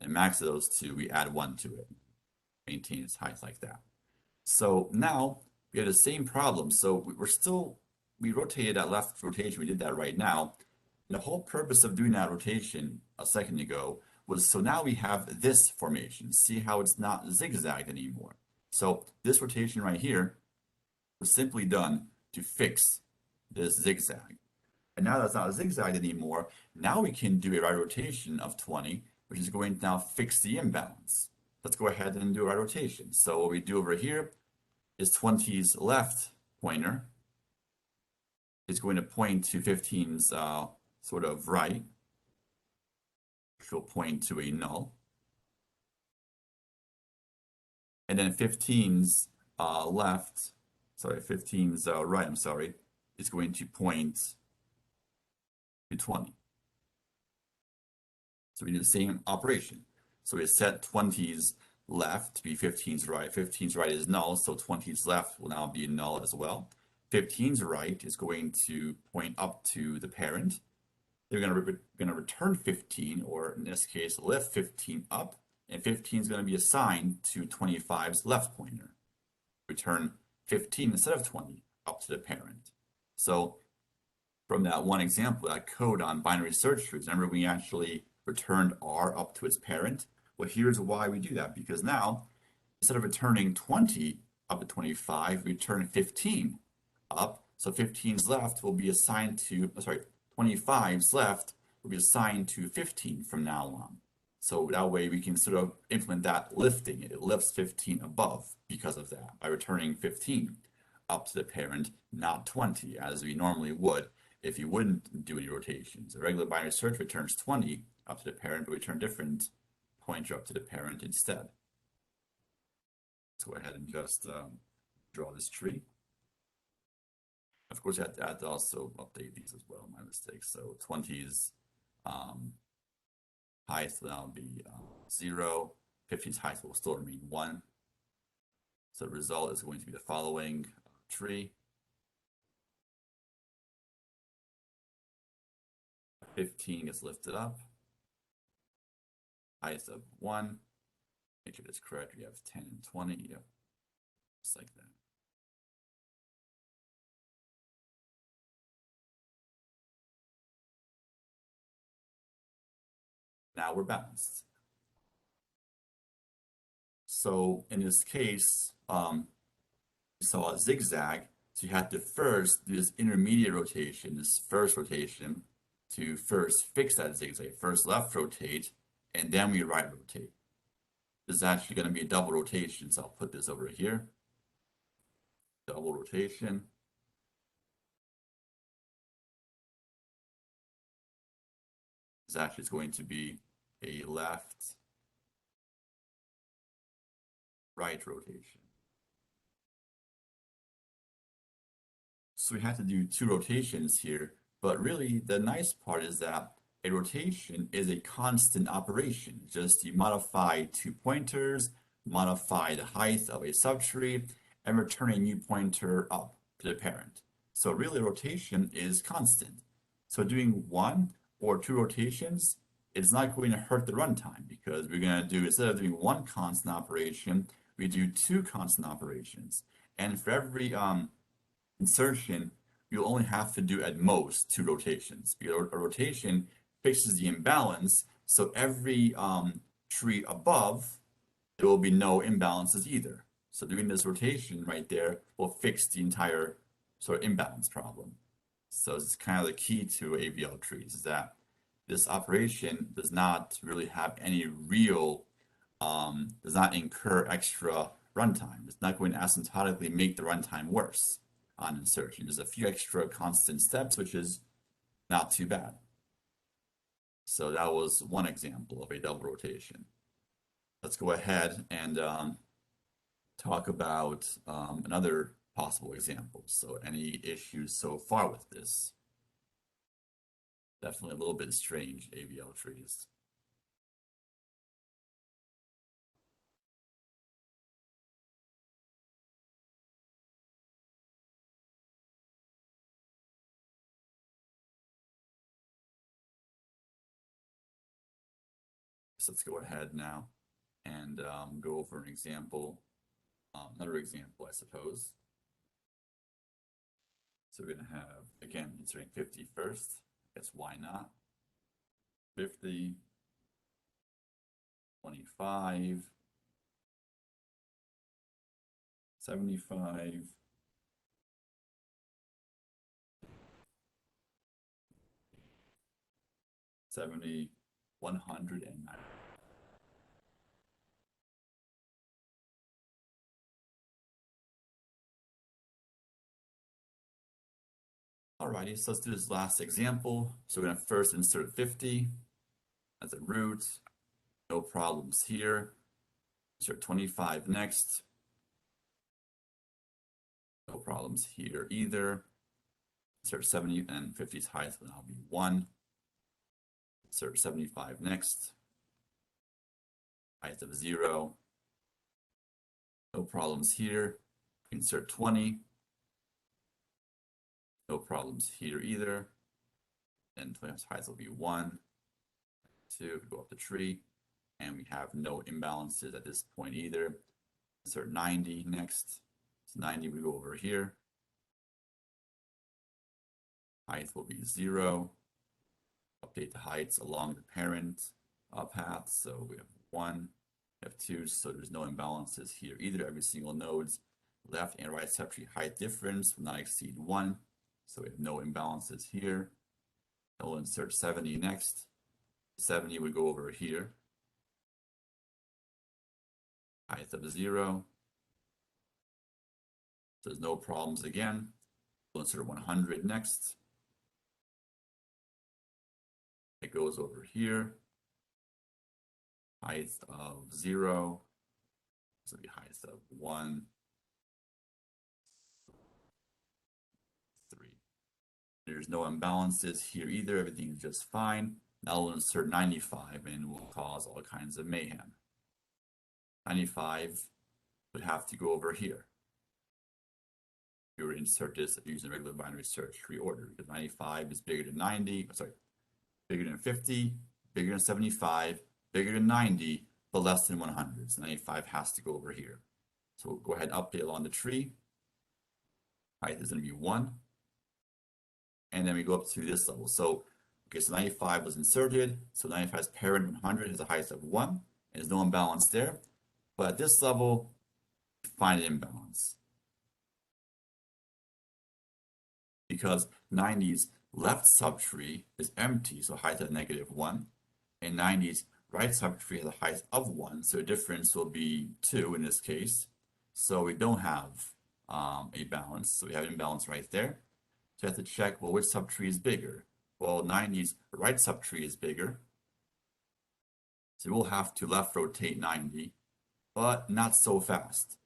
and max of those two, we add 1 to it. Maintain its height like that. So now we have the same problem. So we rotated that left rotation. We did that right now. And the whole purpose of doing that rotation a second ago was so now we have this formation. See how it's not zigzagged anymore. So this rotation right here was simply done to fix this zigzag. And now that's not zigzagged anymore. Now we can do a right rotation of 20, which is going to now fix the imbalance. Let's go ahead and do a right rotation. So what we do over here is 20's left pointer is going to point to 15's sort of right, which will point to a null. And then 15's right, is going to point to 20. So we do the same operation. So we set 20's left to be 15's right. 15's right is null, so 20's left will now be null as well. 15's right is going to point up to the parent. They're going to return 15, or in this case, lift 15 up, and 15 is going to be assigned to 25's left pointer. Return 15 instead of 20 up to the parent. So from that one example, that code on binary search trees, remember we actually returned R up to its parent? Well, here's why we do that, because now instead of returning 20 up to 25, we return 15 up. So 15's left will be assigned to, 25's left will be assigned to 15 from now on. So that way we can sort of implement that lifting. It lifts 15 above because of that by returning 15 up to the parent, not 20 as we normally would if you wouldn't do any rotations. A regular binary search returns 20 up to the parent, but we return different pointer up to the parent instead. Let's go ahead and just draw this tree. Of course, you have to also update these as well, my mistake. So 20's height will now be 0. 15's height will still remain 1. So the result is going to be the following tree. 15 gets lifted up. Height of 1. Make sure that's correct. We have 10 and 20. Yep. Just like that. Now we're balanced. So in this case, saw a zigzag, so you had to first do this intermediate rotation, this first rotation, to first fix that zigzag. First left rotate, and then we right rotate. This is actually going to be a double rotation, so I'll put this over here. Double rotation. This actually is going to be a left, right rotation. So we had to do two rotations here, but really the nice part is that a rotation is a constant operation. Just you modify two pointers, modify the height of a subtree, and return a new pointer up to the parent. So really rotation is constant. So doing one or two rotations, it's not going to hurt the runtime because we're going to do, instead of doing one constant operation, we do two constant operations. And for every insertion, you'll only have to do at most two rotations. Because a rotation fixes the imbalance, so every tree above, there will be no imbalances either. So doing this rotation right there will fix the entire sort of imbalance problem. So it's kind of the key to AVL trees is that this operation does not really have any real, does not incur extra runtime. It's not going to asymptotically make the runtime worse on insertion. There's a few extra constant steps, which is not too bad. So that was one example of a double rotation. Let's go ahead and talk about another possible example. So any issues so far with this? Definitely a little bit strange AVL trees. So let's go ahead now and go over an example, another example, I suppose. So we're going to have, again, inserting 50 first. I guess why not? 50, 25, 75, 70, 109. Alrighty, so let's do this last example. So we're going to first insert 50 as a root. No problems here. Insert 25 next. No problems here either. Insert 70 and 50's height will now be 1. Insert 75 next. Height of 0. No problems here. Insert 20. No problems here either. And 20's height will be 1, 2, go up the tree. And we have no imbalances at this point either. Insert 90 next. So 90, we go over here. Height will be 0. Update the heights along the parent path. So we have 1, we have 2, so there's no imbalances here either. Every single node's left and right subtree height difference will not exceed 1. So we have no imbalances here. And we'll insert 70 next. 70 would go over here. Height of 0. So there's no problems again. We'll insert 100 next. It goes over here. Height of 0. So the height of 1, 3. There's no imbalances here either. Everything is just fine. Now we'll insert 95 and we'll cause all kinds of mayhem. 95 would have to go over here. We would insert this using regular binary search tree order because 95 is bigger than 90, sorry, bigger than 50, bigger than 75, bigger than 90, but less than 100. So 95 has to go over here. So we'll go ahead and update along the tree. Height is going to be 1. And then we go up to this level. So, okay, so 95 was inserted. So 95's parent 100 has a height of 1. And there's no imbalance there. But at this level, find an imbalance. because 90's left subtree is empty, so height of -1, and 90's right subtree has a height of 1, so the difference will be 2 in this case. So we don't have a balance, so we have imbalance right there. So you have to check, well, which subtree is bigger? Well, 90's right subtree is bigger, so we'll have to left rotate 90, but not so fast.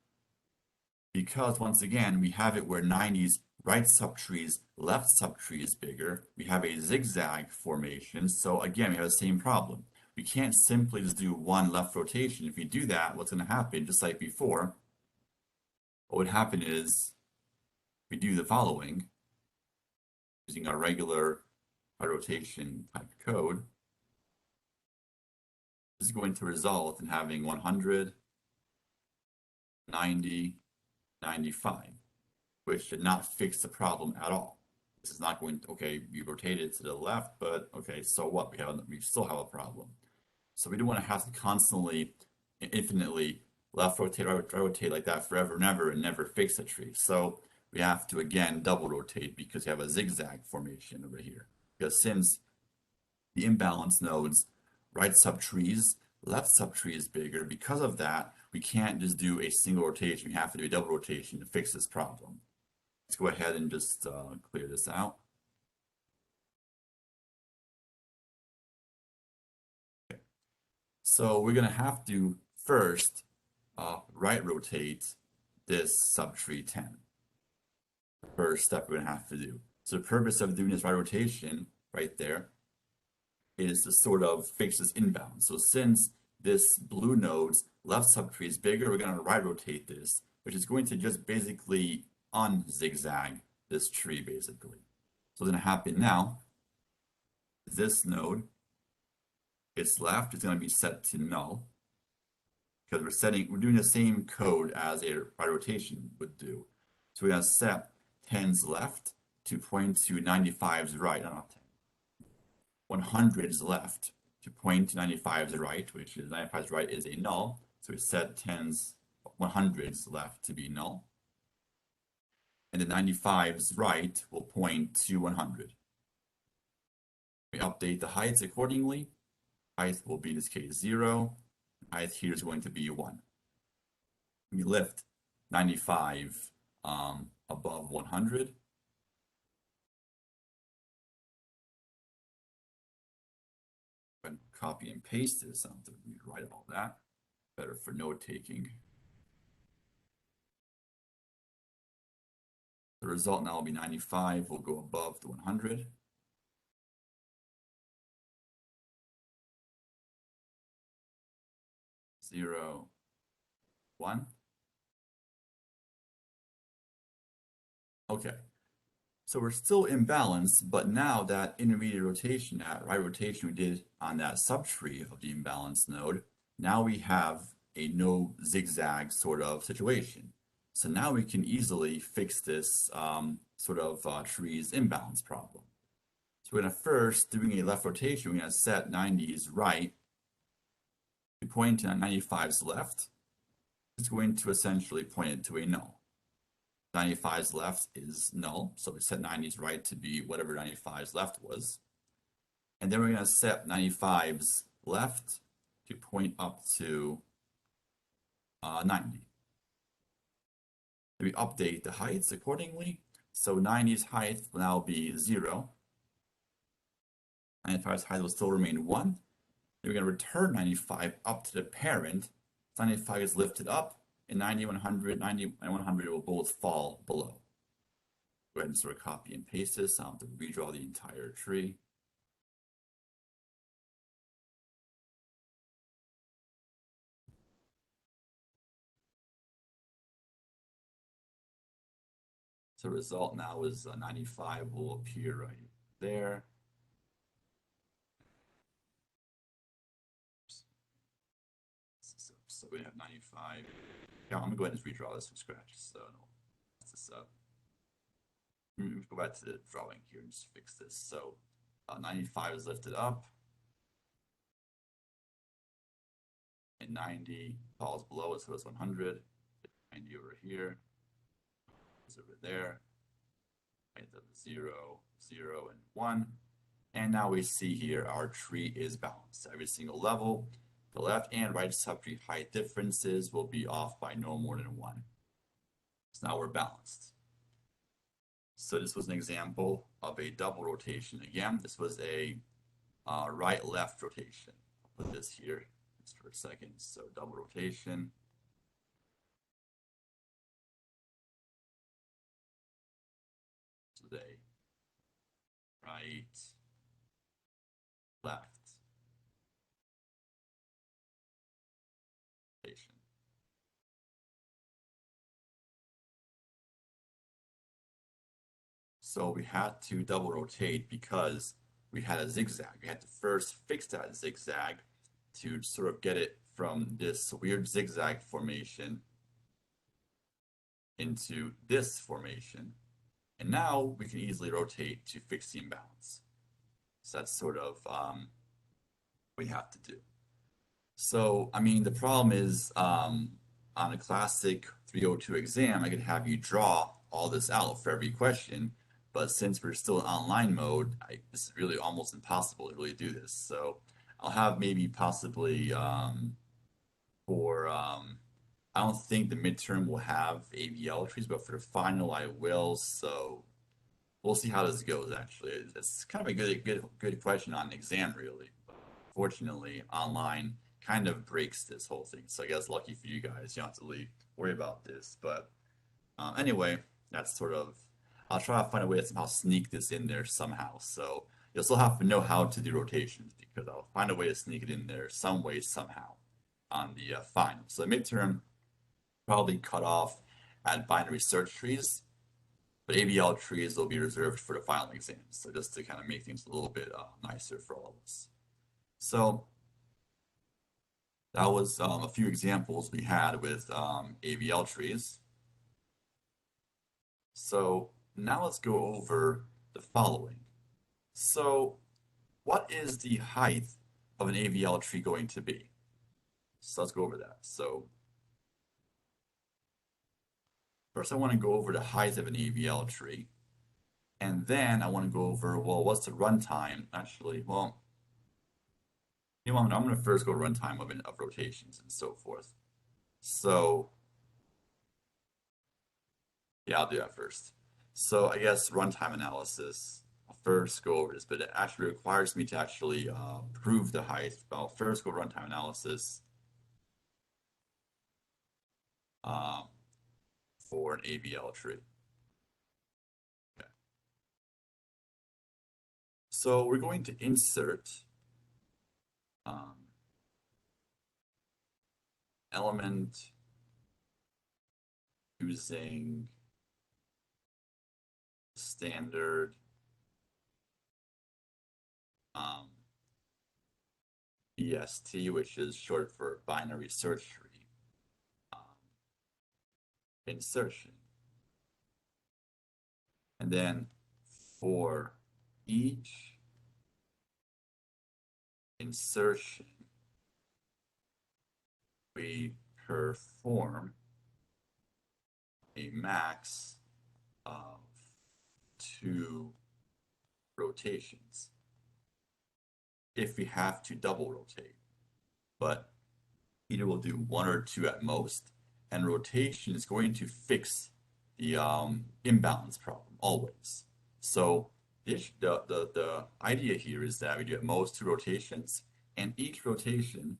Because once again, we have it where 90's right subtree's left subtree is bigger. We have a zigzag formation, so again, we have the same problem. We can't simply just do one left rotation. If we do that, what's going to happen, just like before, what would happen is we do the following using our regular rotation type code. This is going to result in having 100, 90, 95, which should not fix the problem at all. This is not going to, okay, we rotated to the left, but okay, so what? We still have a problem. So we don't want to have to constantly, infinitely left rotate, right rotate like that forever and ever and never fix a tree. So we have to again double rotate because you have a zigzag formation over here. Because since the imbalance nodes right subtrees, left subtree is bigger, because of that, we can't just do a single rotation. We have to do a double rotation to fix this problem. Let's go ahead and just clear this out. Okay. So we're going to have to first right rotate this subtree 10. First step we're going to have to do. So the purpose of doing this right rotation right there is to sort of fix this imbalance. So since this blue node's left subtree is bigger, we're going to right rotate this, which is going to just basically unzigzag this tree basically. So what's going to happen now is this node, its left is going to be set to null because we're doing the same code as a right rotation would do. So we're going to set 10's left to point to 95's right, not 10. 100's left to point to 95's right, which is 95's right is a null. So we set 10's 100's left to be null. And the 95's right will point to 100. We update the heights accordingly. Height will be in this case 0. Height here is going to be 1. We lift 95 above 100. And copy and paste this. I don't have to rewrite all that. Better for note taking. The result now will be 95 will go above the 100. 0, 1. Okay, so we're still in balance, but now that intermediate rotation, that right rotation we did on that subtree of the imbalance node, now we have a no zigzag sort of situation. So now we can easily fix this sort of tree's imbalance problem. So we're going to first, doing a left rotation, we're going to set 90's right to point to 95's left. It's going to essentially point it to a null. 95's left is null, so we set 90's right to be whatever 95's left was. And then we're going to set 95's left to point up to 90. We update the heights accordingly. So 90's height will now be 0. 95's height will still remain 1. Then we're going to return 95 up to the parent. 95 is lifted up, and 90 and 100 will both fall below. Go ahead and sort of copy and paste this. I'll have to redraw the entire tree. So the result now is 95 will appear right there. So we have 95. Yeah, I'm gonna go ahead and redraw this from scratch. So mess this up. Go back to the drawing here and just fix this. So 95 is lifted up, and 90 falls below it, so it's 100. 90 over here, is over there, height of 0, 0, and 1. And now we see here our tree is balanced. Every single level, the left and right subtree height differences will be off by no more than 1. So now we're balanced. So this was an example of a double rotation. Again, this was a right-left rotation. I'll put this here just for a second. So double rotation. Today, right, left rotation. So we had to double rotate because we had a zigzag. We had to first fix that zigzag to sort of get it from this weird zigzag formation into this formation. And now we can easily rotate to fix the imbalance. So that's sort of what we have to do. So, I mean, the problem is on a classic 302 exam, I could have you draw all this out for every question. But since we're still in online mode, this is really almost impossible to really do this. So I'll have maybe possibly for, I don't think the midterm will have ABL trees, but for the final I will. So we'll see how this goes, actually. It's kind of a good question on an exam, really. Fortunately, online kind of breaks this whole thing. So I guess lucky for you guys, you don't have to really worry about this. But anyway, that's sort of, I'll try to find a way to somehow sneak this in there somehow. So you'll still have to know how to do rotations because I'll find a way to sneak it in there some way, somehow on the final. So the midterm probably cut off at binary search trees, but ABL trees will be reserved for the final exams. So just to kind of make things a little bit nicer for all of us. So that was a few examples we had with ABL trees. So now let's go over the following. So what is the height of an ABL tree going to be? So let's go over that. So first I want to go over the height of an ABL tree. And then I want to go over, well, what's the runtime? Actually, well, you know what, I'm going to first go runtime of rotations and so forth. So yeah, I'll do that first. So I guess runtime analysis, I'll first go over this, but it actually requires me to actually prove the height. But I'll first go runtime analysis um, for an ABL tree. Okay. So we're going to insert element using standard BST, which is short for binary search tree insertion. And then for each insertion, we perform a max of 2 rotations if we have to double rotate. But either we'll do 1 or 2 at most, and rotation is going to fix the imbalance problem always. So the idea here is that we do at most 2 rotations, and each rotation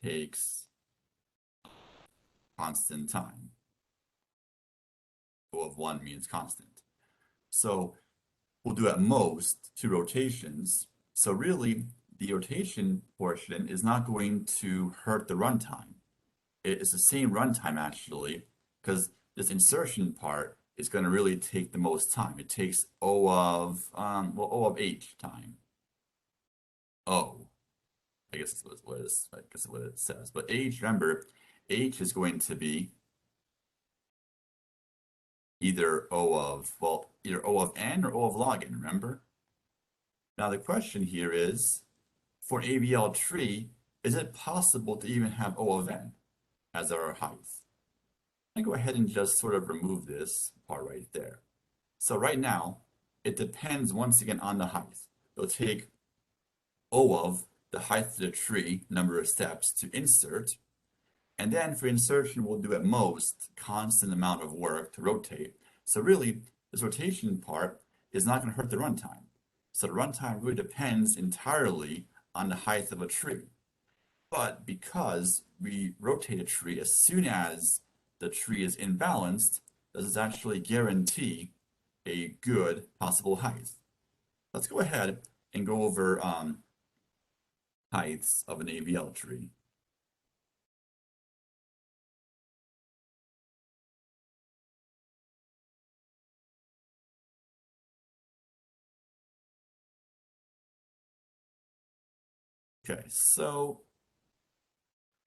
takes constant time. O of 1 means constant. So we'll do at most 2 rotations. So really, the rotation portion is not going to hurt the runtime. It's the same runtime actually, because this insertion part is going to really take the most time. It takes O of, well, O of H time. O, I guess that's what it is. I guess that's what it says. But H, remember, H is going to be either O of, well, either O of N or O of log N, remember? Now the question here is, for ABL tree, is it possible to even have O of N? as our height. I go ahead and just sort of remove this part right there. So right now, it depends once again on the height. We'll take O of the height of the tree, number of steps to insert, and then for insertion, we'll do at most constant amount of work to rotate. So really, this rotation part is not going to hurt the runtime. So the runtime really depends entirely on the height of a tree. But because we rotate a tree as soon as the tree is imbalanced, does this actually guarantee a good possible height? Let's go ahead and go over heights of an AVL tree. Okay, so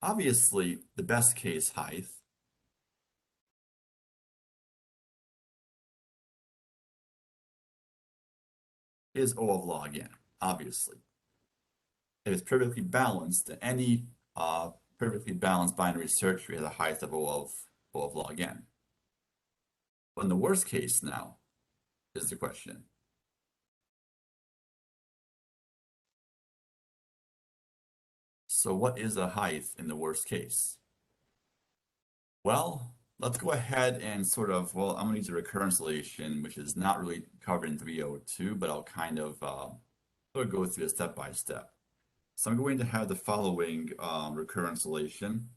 obviously the best case height is O of log n, obviously. If it's perfectly balanced, any perfectly balanced binary search tree has a height of O of log n. But in the worst case now is the question. So what is a height in the worst case? Well, let's go ahead and sort of, well, I'm going to use a recurrence relation, which is not really covered in 302, but I'll kind of sort of go through it step by step. So I'm going to have the following recurrence relation.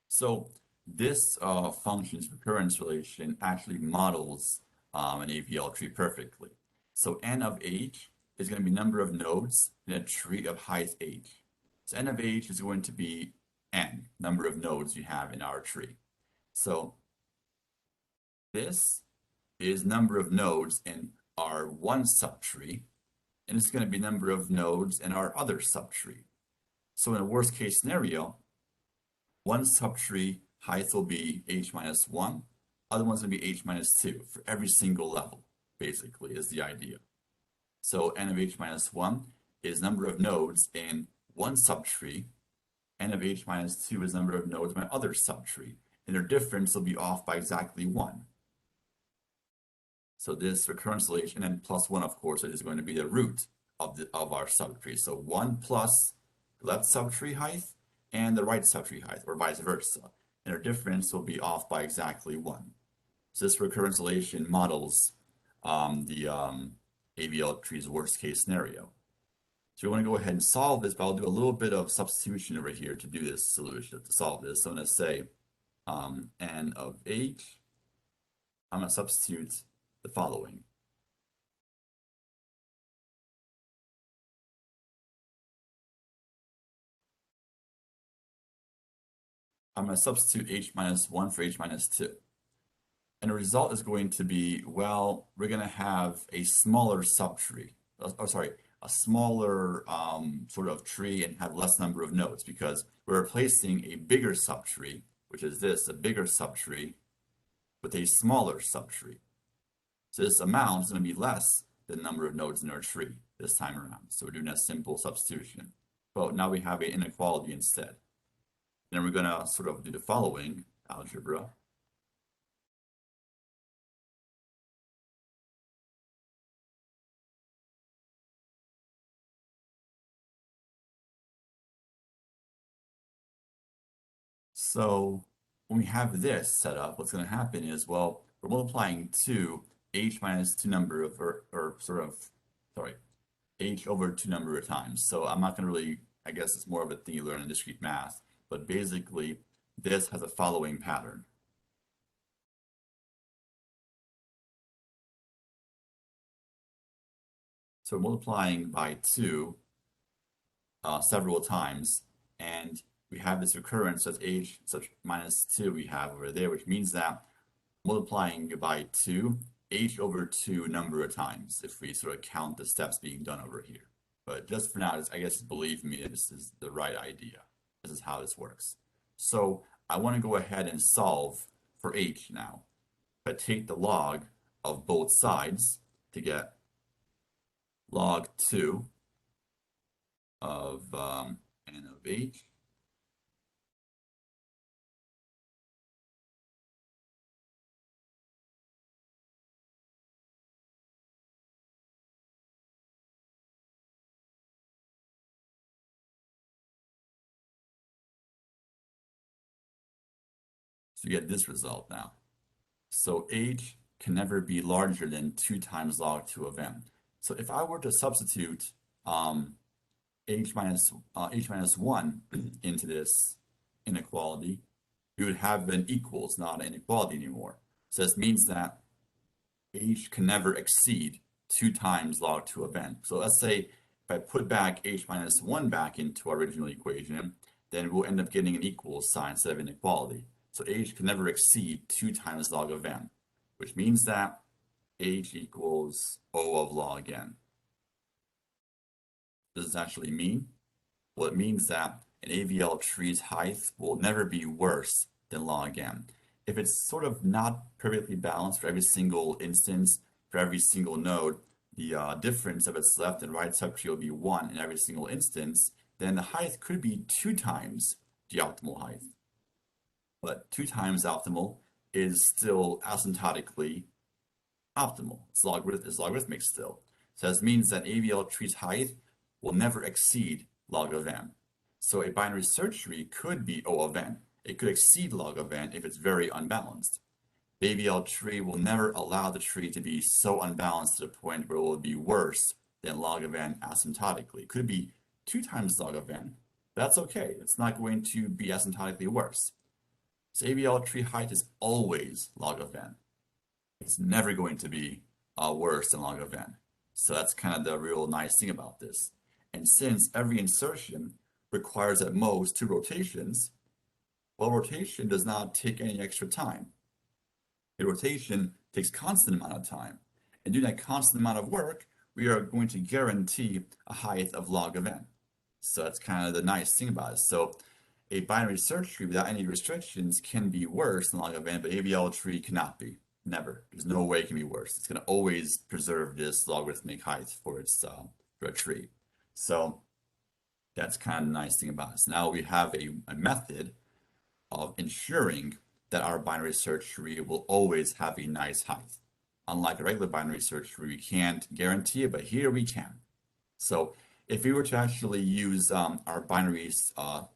So this function's recurrence relation actually models an AVL tree perfectly. So n of h is going to be number of nodes in a tree of height h. So n of h is going to be n, number of nodes you have in our tree. So this is number of nodes in our one subtree, and it's going to be number of nodes in our other subtree. So in a worst case scenario, one subtree height will be h minus 1, other one's going to be h minus 2 for every single level, basically, is the idea. So n of h minus 1 is number of nodes in one subtree, n of h minus 2 is number of nodes in my other subtree, and their difference will be off by exactly 1. So this recurrence relation, and plus 1, of course, is going to be the root of our subtree. So 1 plus left subtree height and the right subtree height, or vice versa. And our difference will be off by exactly 1. So this recurrence relation models the AVL tree's worst case scenario. So we want to go ahead and solve this, but I'll do a little bit of substitution over here to do this solution, to solve this. So I'm going to say n of h, I'm going to substitute the following. I'm going to substitute h minus 1 for h minus 2. And the result is going to be, well, we're going to have a smaller subtree. A smaller sort of tree and have less number of nodes because we're replacing a bigger subtree, which is this, a bigger subtree, with a smaller subtree. So this amount is going to be less than the number of nodes in our tree this time around. So we're doing a simple substitution. But now we have an inequality instead. And then we're going to sort of do the following algebra. So when we have this set up, what's going to happen is, well, we're multiplying 2 h minus 2 number of, h over 2 number of times. So I'm not going to really, I guess it's more of a thing you learn in discrete math, but basically this has a following pattern. So we're multiplying by 2 several times, and we have this recurrence of h such minus 2 we have over there, which means that multiplying by 2, h over 2 number of times, if we sort of count the steps being done over here. But just for now, I guess believe me, this is the right idea. This is how this works. So I want to go ahead and solve for h now. But take the log of both sides to get log 2 of n of h. So you get this result now. So h can never be larger than 2 times log 2 of n. So if I were to substitute h minus 1 into this inequality, we would have an equals, not an inequality anymore. So this means that h can never exceed 2 times log 2 of n. So let's say if I put back h minus 1 back into our original equation, then we'll end up getting an equals sign instead of inequality. So h can never exceed 2 times log of n, which means that h equals O of log n. What does this actually mean? Well, it means that an AVL tree's height will never be worse than log n. If it's sort of not perfectly balanced for every single instance, for every single node, the difference of its left and right subtree will be 1 in every single instance, then the height could be 2 times the optimal height. But 2 times optimal is still asymptotically optimal. It's logarithmic still. So this means that AVL tree's height will never exceed log of n. So a binary search tree could be O of n. It could exceed log of n if it's very unbalanced. The AVL tree will never allow the tree to be so unbalanced to the point where it will be worse than log of n asymptotically. It could be 2 times log of n. That's okay. It's not going to be asymptotically worse. So AVL tree height is always log of n. It's never going to be worse than log of n. So that's kind of the real nice thing about this. And since every insertion requires at most 2 rotations, well, rotation does not take any extra time. A rotation takes constant amount of time. And doing that constant amount of work, we are going to guarantee a height of log of n. So that's kind of the nice thing about it. So a binary search tree without any restrictions can be worse than log of n, but AVL tree cannot be. Never. There's no way it can be worse. It's going to always preserve this logarithmic height for its for a tree. So that's kind of the nice thing about it. So now we have a method of ensuring that our binary search tree will always have a nice height. Unlike a regular binary search tree, we can't guarantee it, but here we can. So if we were to actually use our binary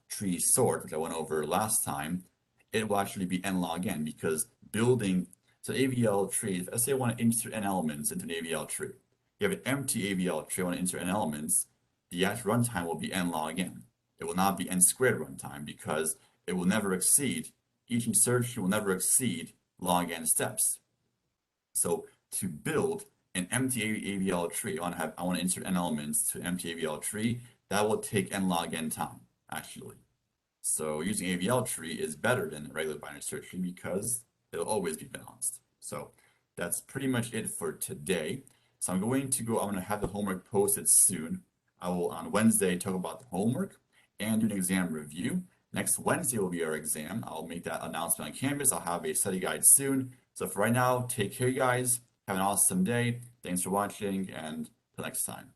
tree sort, which I went over last time, it will actually be n log n because building, so AVL tree, let's say I want to insert n elements into an AVL tree. You have an empty AVL tree, I want to insert n elements, the actual runtime will be n log n. It will not be n squared runtime because it will never exceed, each insertion will never exceed log n steps. So to build an empty AVL tree, I want to insert n elements to an empty AVL tree, that will take n log n time, actually. So using AVL tree is better than a regular binary search tree because it'll always be balanced. So that's pretty much it for today. So I'm going to have the homework posted soon. I will on Wednesday talk about the homework and do an exam review. Next Wednesday will be our exam. I'll make that announcement on Canvas. I'll have a study guide soon. So for right now, take care, you guys. Have an awesome day. Thanks for watching, and till next time.